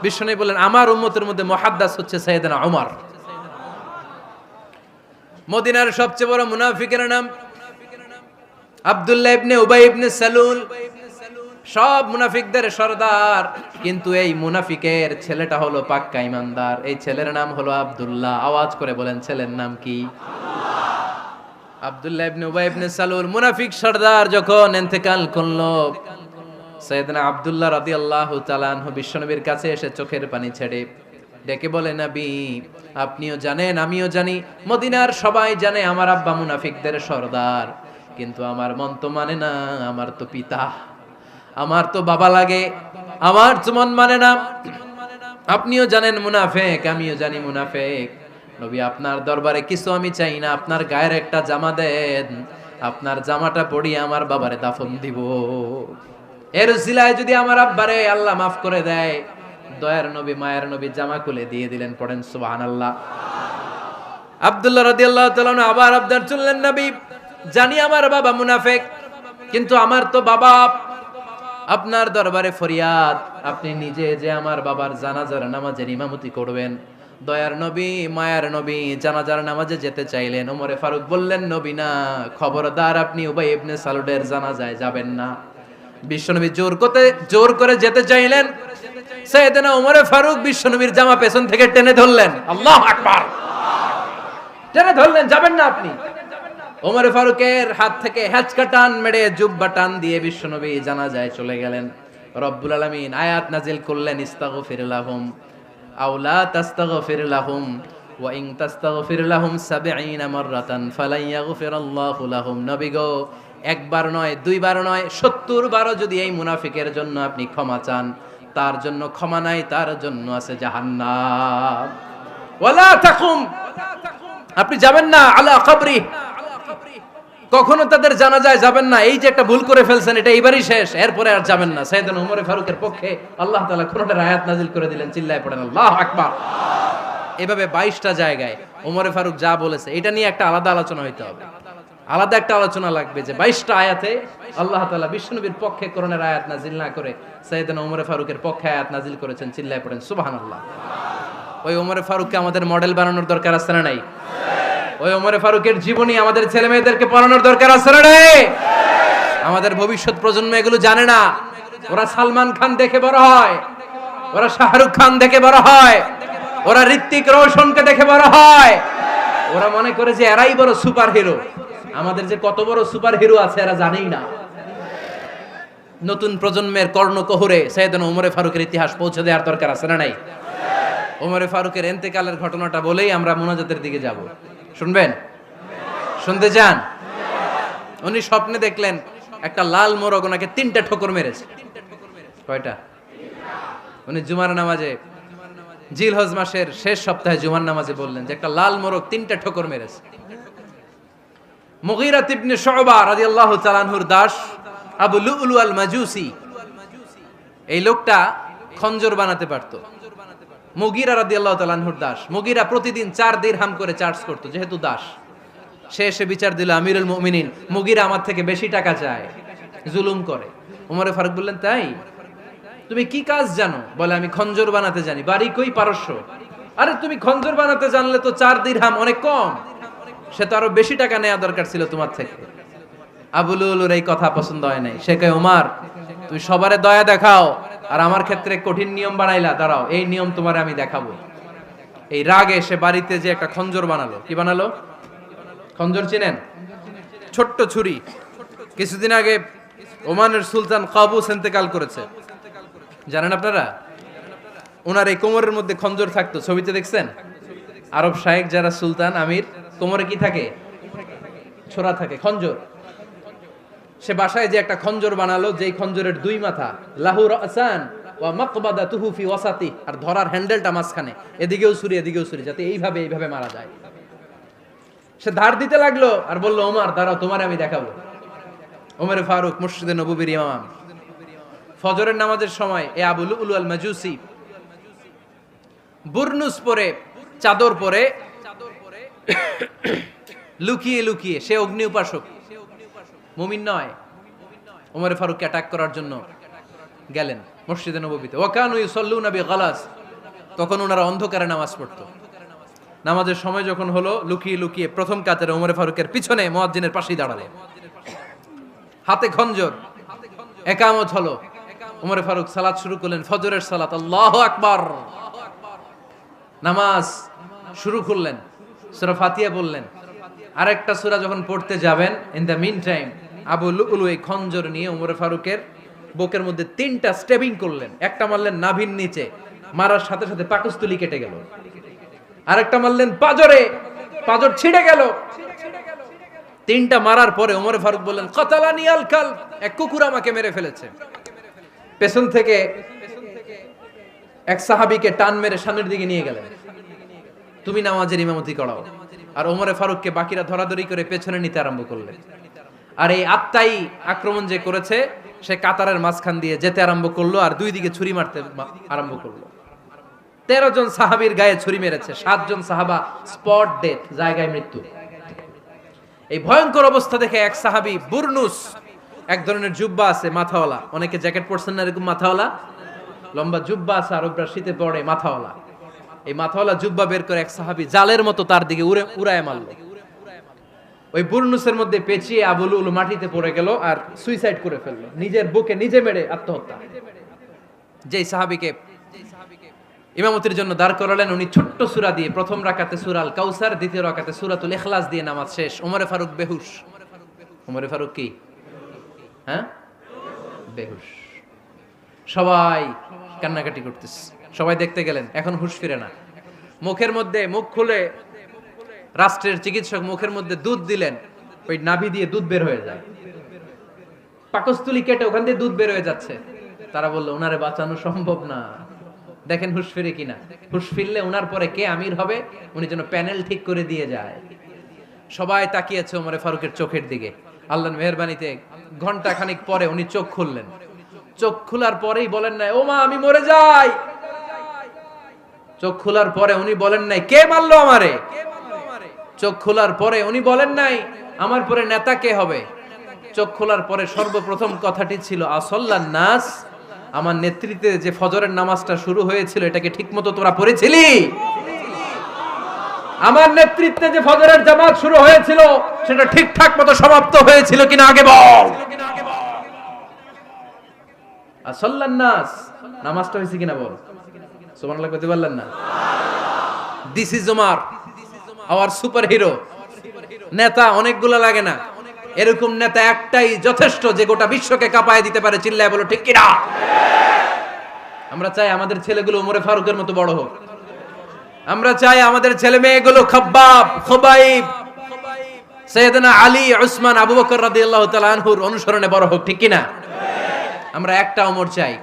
বিশ্বনবী বলেন, আমার উম্মতের মধ্যে মুহাদ্দাস হচ্ছে সাইয়েদনা ওমর। মদিনার সবচেয়ে বড় মুনাফিকের নাম আব্দুল্লাহ ইবনে উবাই ইবনে সালুল, সব মুনাফিকদের সরদার। কিন্তু এই মুনাফিকের ছেলেটা হলো পাক্কা ইমানদার। এই ছেলের নাম হলো আব্দুল্লাহ। আওয়াজ করে বলেন, ছেলের নাম কি? আব্দুল্লাহ ইবনে উবাই ইবনে সালুল। মুনাফিক সরদার যখন ইন্তেকাল করলো, সাইয়েদনা আব্দুল্লাহ রাদিয়াল্লাহু তাআলা আনহু বিশ্বনবীর কাছে এসে চোখের পানি ছেড়ে ডেকে বলে, নবী আপনিও জানেন আমিও জানি, মদিনার সবাই জানে আমার আব্বা মুনাফিকদের সরদার, কিন্তু আমার মন তো মানে না, আমার তো পিতা, আমার তো বাবা লাগে, আমার তো মন মানে না। আপনিও জানেন মুনাফিক, আমিও জানি মুনাফিক। নবী আপনার দরবারে কিছু আমি চাই না, আপনার গায়ের একটা জামা দেন, আপনার জামাটা পরিয়ে আমার বাবারে দাফন দিব। এর উসিলায় যদি আমার আব্বারে আল্লাহ মাফ করে দেয়, দয়ার নবী মায়ের নবী জামা খুলে দিয়ে দিলেন। পড়েন সুবহানাল্লাহ। আব্দুল্লাহ রাদিয়াল্লাহু তাআলা আবার আবদার চললেন, নবী জানি আমার বাবা মুনাফিক, কিন্তু আমার তো বাবা, আপনার দরবারে ফরিয়াদ, আপনি নিজে যে আমার বাবার জানাজার নামাজের ইমামতি করবেন। দয়ার নবী মায়ার নবী জানাজার নামাজে যেতে চাইলেন। ওমরে ফারুক বললেন, নবী না, খবরদার আপনি উবাই ইবনে সালুলের জানাজায় যাবেন না। বিশ্বনবী জোর করে যেতে চাইলেন। সাইয়েদনা ওমরে ফারুক বিশ্বনবীর জামা পেছন থেকে টেনে ধরলেন। আল্লাহু আকবার। টেনে ধরলেন, যাবেন না আপনি। ওমরে ফারুকের হাত থেকে হ্যাচকা টান মেরে জুব্বা টান দিয়ে বিশ্বনবী জানাজায় চলে গেলেন। রব্বুল আলামিন আয়াত নাজিল করলেন, ইস্তাগফির লাহুম আও লা তাস্তাগফির লাহুম ওয়া ইন তাস্তাগফির লাহুম ৭০ মাররাতান ফালান ইয়াগফিরাল্লাহু লাহুম। নবী গো, একবার নয়, দুইবার নয়, ৭০ বারও যদি এই মুনাফিকের জন্য আপনি ক্ষমা চান, তার জন্য ক্ষমা নাই, তার জন্য আছে জাহান্নাম। ওয়ালা তাকুম, আপনি যাবেন না আলা কবরি, কখনো তাদের জানাজায় যাবেন না। এই যে একটা ভুল করে ফেলছেন, এটা এইবারই শেষ, এরপরে আর যাবেন না। সাইয়েদনা ওমর ফারুকের পক্ষে আল্লাহ তাআলা কোরআনের আয়াত নাজিল করে দিলেন। চিল্লায় পড়েন আল্লাহু আকবার। এভাবে 22টা জায়গায় ওমর ফারুক যা বলেছে, এটা নিয়ে একটা আলাদা আলোচনা হইতে হবে, আলাদা একটা আলোচনা লাগবে যে 22টা আয়াতে আল্লাহ তাআলা বিশ্বনবীর পক্ষে কোরআনের আয়াত নাজিল না করে সাইয়েদনা ওমর ফারুকের পক্ষে আয়াত নাজিল করেছেন। চিল্লায় পড়েন সুবহানাল্লাহ। ওই ওমর ফারুককে আমাদের মডেল বানানোর দরকার আছে না নাই? ওই ওমর ফারুকের জীবনী আমাদের ছেলে মেয়েদেরকে পড়ানোর দরকার আছে না নাই? আমাদের ভবিষ্যৎ প্রজন্ম এগুলো জানে না। ওরা সালমান খান দেখে বড় হয়, ওরা শাহরুখ খান দেখে বড় হয়, ওরা ঋত্বিক রোশনকে দেখে বড় হয়। ওরা মনে করে যে এরাই বড় সুপার হিরো। আমাদের যে কত বড় সুপার হিরো আছে এরা জানেই না। নতুন প্রজন্মের কর্ণকোহরে সাইয়েদনা ওমর ফারুকের ইতিহাস পৌঁছে দেওয়ার দরকার আছে না নাই? ওমর ফারুকের ইন্তেকালের ঘটনাটা বলেই আমরা মুনাজাতের দিকে যাব। শুনবেন? শুনতে চান? উনি স্বপ্নে দেখলেন একটা লাল মোরগ ওনাকে 3টা ঠোকর মেরেছে। কয়টা? উনি জুমার নামাজে, জিলহজ মাসের শেষ সপ্তাহে জুমার নামাজে বললেন যে একটা লাল মোরগ 3টা ঠোকর মেরেছে। মুগীরা ইবনে শুবা রাদিয়াল্লাহু তাআলা আনহুর দাস আবু লুলু আল মাজুসি, এই লোকটা খঞ্জর বানাতে পারতো। মুগীরা রাদিয়াল্লাহু তাআলা আনহুর দাস। মুগীরা প্রতিদিন 4 দিরহাম করে চার্জ করতো, যেহেতু দাস। সে এসে বিচার দিল, আমিরুল মুমিনিন, মুগীরা আমার থেকে বেশি টাকা চায়, জুলুম করে। ওমর ফারুক বললেন, তাই? তুমি কি কাজ জানো? বলে, আমি খঞ্জর বানাতে জানি। বাড়ি কই? পারস্য। আরে তুমি খঞ্জর বানাতে জানলে তো 4 দিরহাম অনেক কম, সে তো আরো বেশি টাকা নেওয়া দরকার ছিল তোমার থেকে। আবু লুলুর এই কথা পছন্দ হয় নাই। সে কয়, ওমর তুমি সবারে দয়া দেখাও, আর আমার ক্ষেত্রে কঠিন নিয়ম বানাইলা, দাঁড়াও এই নিয়ম তোমার আমি দেখাবো। এই রাগে সে বাড়িতে যে একটা খঞ্জর বানালো। কি বানালো? খঞ্জর চিনেন? ছোট্ট ছুরি। কিছুদিন আগে ওমানের সুলতান কাবুস ইন্তেকাল করেছে, জানেন আপনারা? ওনার এই কোমরের মধ্যে খঞ্জর থাকতো, ছবিতে দেখছেন? আরব শায়েখ যারা সুলতান আমির, কোমরে কি থাকে? ছোরা থাকে, খঞ্জর। সে বাসায় যে একটা খঞ্জর বানালো, যেই খঞ্জরের 2 মাথা, লাহু রাসান ওয়া মাকবাদাতুহু ফি ওয়াসাতি, আর ধরার হ্যান্ডেলটা মাঝখানে, এদিকেও ছুরি এদিকেও ছুরি, যাতে এইভাবে মারা যায়। সে ধার দিতে লাগলো আর বলল, ওমর দাঁড়াও, তোমারে আমি দেখাবো। ওমর ফারুক মসজিদে নববীর ইমাম, ফজরের নামাজের সময় এ আবু লুলু আল মাজুসি বুরনুস পরে, চাদর পরে, লুকিয়ে লুকিয়ে, সে অগ্নি উপাসক, মুমিন নয়, ওমর ফারুককে অ্যাটাক করার জন্য গেলেন মসজিদে নববীতে। ওয়াকানু ইউসাল্লুনা বিগালাস, তখন ওনারা অন্ধকারে নামাজ পড়তো। নামাজের সময় যখন হলো, লুকিয়ে লুকিয়ে প্রথম কাতারে ওমর ফারুকের পিছনে মুয়াজ্জিনের পাশেই দাঁড়ালেন, হাতে খঞ্জর, একামত হলো। ওমর ফারুক সালাত শুরু করলেন, ফজরের সালাত, আল্লাহু আকবার। নামাজ শুরু করলেন, সূরা ফাতিহা বললেন। আরেকটা সূরা যখন পড়তে যাবেন, in the mean time Abu Lulu এই খঞ্জর নিয়ে ওমর ফারুকের বুকের মধ্যে 3টা স্টেবিং করলেন। একটা মারলেন নাভির নিচে, মারার সাথে সাথে পাকস্থলী কেটে গেল। আরেকটা মারলেন পাজরে, পাজর ছিঁড়ে গেল। 3টা মারার পরে ওমর ফারুক বললেন, কাতালানি আল কালব, এক কুকুর আমাকে মেরে ফেলেছে। পেছন থেকে এক সাহাবীকে টান মেরে সামনের দিকে নিয়ে গেলেন, তুমি নামাজের ইমামতি করাও। আর ওমর ফারুককে বাকিরা ধরাধরি করে পেছনে নিতে আরম্ভ করলেন। আর এই আত্মাই আক্রমণ যে করেছে, সে কাতারের মাঝখান দিয়ে যেতে আরম্ভ করলো আর দুই দিকে ছুরি মারতে আরম্ভ করলো। 13 জন সাহাবীর গায়ে ছুরি মেরেছে, 7 জন সাহাবা স্পট ডেথ, জায়গায় মৃত্যু। এই ভয়ঙ্কর অবস্থা দেখে এক সাহাবী বুরনুস, এক ধরনের জুব্বা আছে মাথাওয়ালা, অনেকে জ্যাকেট পরছেন না এরকম মাথাওয়ালা, লম্বা জুব্বা আছে, আরবরা শীতে পড়ে মাথাওয়ালা, এই মাথাওয়ালা জুব্বা বের করে এক সাহাবী জালের মতো তার দিকে উড়ায় মারলো। ওই বুরনুসের মধ্যে পেঁচিয়ে আবু লুলু মাটিতে পড়ে গেল আর সুইসাইড করে ফেললো, নিজের বুকে নিজে মেরে আত্মহত্যা। যেই সাহাবীকে ইমামতির জন্য দাঁড় করালেন, উনি ছোট্ট সূরা দিয়ে, প্রথম রাকাতে সূরা আল কাউসার, দ্বিতীয় রাকাতে সূরাতুল ইখলাস দিয়ে নামাজ শেষ। ওমর ফারুক বেহুশ। ওমর ফারুক কি? হ্যাঁ, বেহুশ। সবাই কান্নাকাটি করতেছে, সবাই দেখতে গেলেন, এখন হুঁশ ফিরে না। মুখের মধ্যে, মুখ খুলে রাষ্ট্রের চিকিৎসক মুখের মধ্যে দুধ দিলেন, ওই নাভি দিয়ে দুধ বের হয়ে যায়, পাকস্থলী কেটে ওখান দিয়ে দুধ বের হয়ে যাচ্ছে। তারা বলল, ওনারে বাঁচানো সম্ভব না, দেখেন হুঁশ ফিরে কিনা। হুঁশ ফিরলে ওনার পরে কে আমির হবে, উনি যেন প্যানেল ঠিক করে দিয়ে যায়। সবাই তাকিয়েছে ওমর ফারুকের চোখের দিকে। আল্লাহর মেহেরবানিতে ঘন্টা খানিক পরে উনি চোখ খুললেন। চোখ খোলার পরেই বলেন নাই, ও মা আমি মরে যাই। চোখ খোলার পরে উনি বলেন নাই, কে মারলো আমারে। চোখ খোলার পরে উনি বলেন নাই, আমার পরে নেতা কে হবে। চোখ খোলার পরে সর্বপ্রথম কথাটি ছিল, আসল্লান নাস, আমার নেতৃত্বে যে ফজরের নামাজটা শুরু হয়েছিল, এটাকে ঠিকমতো তোরা পড়েছিলি? আমার নেতৃত্বে যে ফজরের জামাত শুরু হয়েছিল, সেটা ঠিকঠাক মতো সমাপ্ত হয়েছিল কিনা আগে বল। আসল্লান নাস, নামাজটা হয়েছে কিনা বল। সুবহানাল্লাহ কইতে পারলেন না? This is Omar, hour super hero. নেতা অনেকগুলো লাগে না, এরকম নেতা একটাই যথেষ্ট, যে গোটা বিশ্বকে কাঁপায় দিতে পারে। চিল্লায় বলো ঠিক কিনা? আমরা চাই আমাদের ছেলেগুলো ওমর ফারুকের মতো বড় হোক। আমরা চাই আমাদের ছেলে মেয়েগুলো খাব্বাব, খুবাইব, সাইয়েদনা আলী, উসমান, আবু বকর রাদিয়াল্লাহু তাআলা আনহুর অনুসরণে বড় হোক, ঠিক কিনা? আমরা একটা ওমর চাই,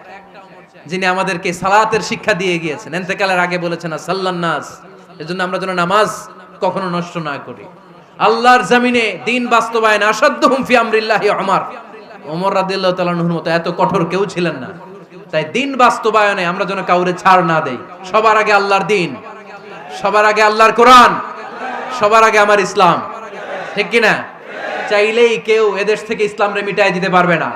যিনি আমাদেরকে সালাতের শিক্ষা দিয়ে গিয়েছেন, ইন্তেকালের আগে বলেছেন সাল্লান নাস। এজন্য আমরা যেন নামাজ কখনো নষ্ট না করি। আল্লাহর জমিনে দিন বাস্তবায়ন আসাদ্দুহুম ফি আমরিল্লাহি ওমর। ওমর রাদিয়াল্লাহু তাআলা আনহুর মতো এত কঠোর কেউ ছিলেন না। তাই দিন বাস্তবায়নে আমরা যেন কাউরে ছাড় না দেই। সবার আগে আল্লাহর দিন, সবার আগে আল্লাহর কোরআন, সবার আগে আমার ইসলাম, ঠিক কিনা? চাইলেই কেউ এদেশ থেকে ইসলামরে মিটাই দিতে পারবে না।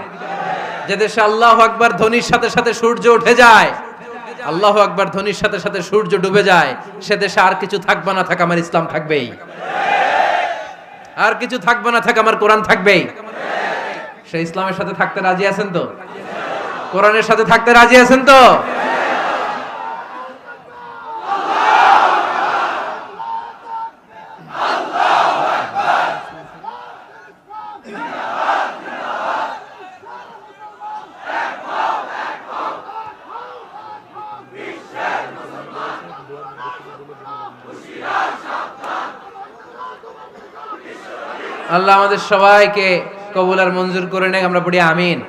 যে দেশে আল্লাহু আকবার ধ্বনির সাথে সাথে সূর্য উঠে যায়, আল্লাহু আকবার ধ্বনির সাথে সাথে সূর্য ডুবে যায়, সে দেশে আর কিছু থাকবে না থাক, আমার ইসলাম থাকবেই। আর কিছু থাকবে না থাক, আমার কোরআন থাকবেই। সে ইসলামের সাথে থাকতে রাজি আছেন তো? কোরআনের সাথে থাকতে রাজি আছেন তো? আল্লাহ আমাদের সবাইকে কবুল আর মঞ্জুর করে নেয়। আমরা পড়ি আমিন।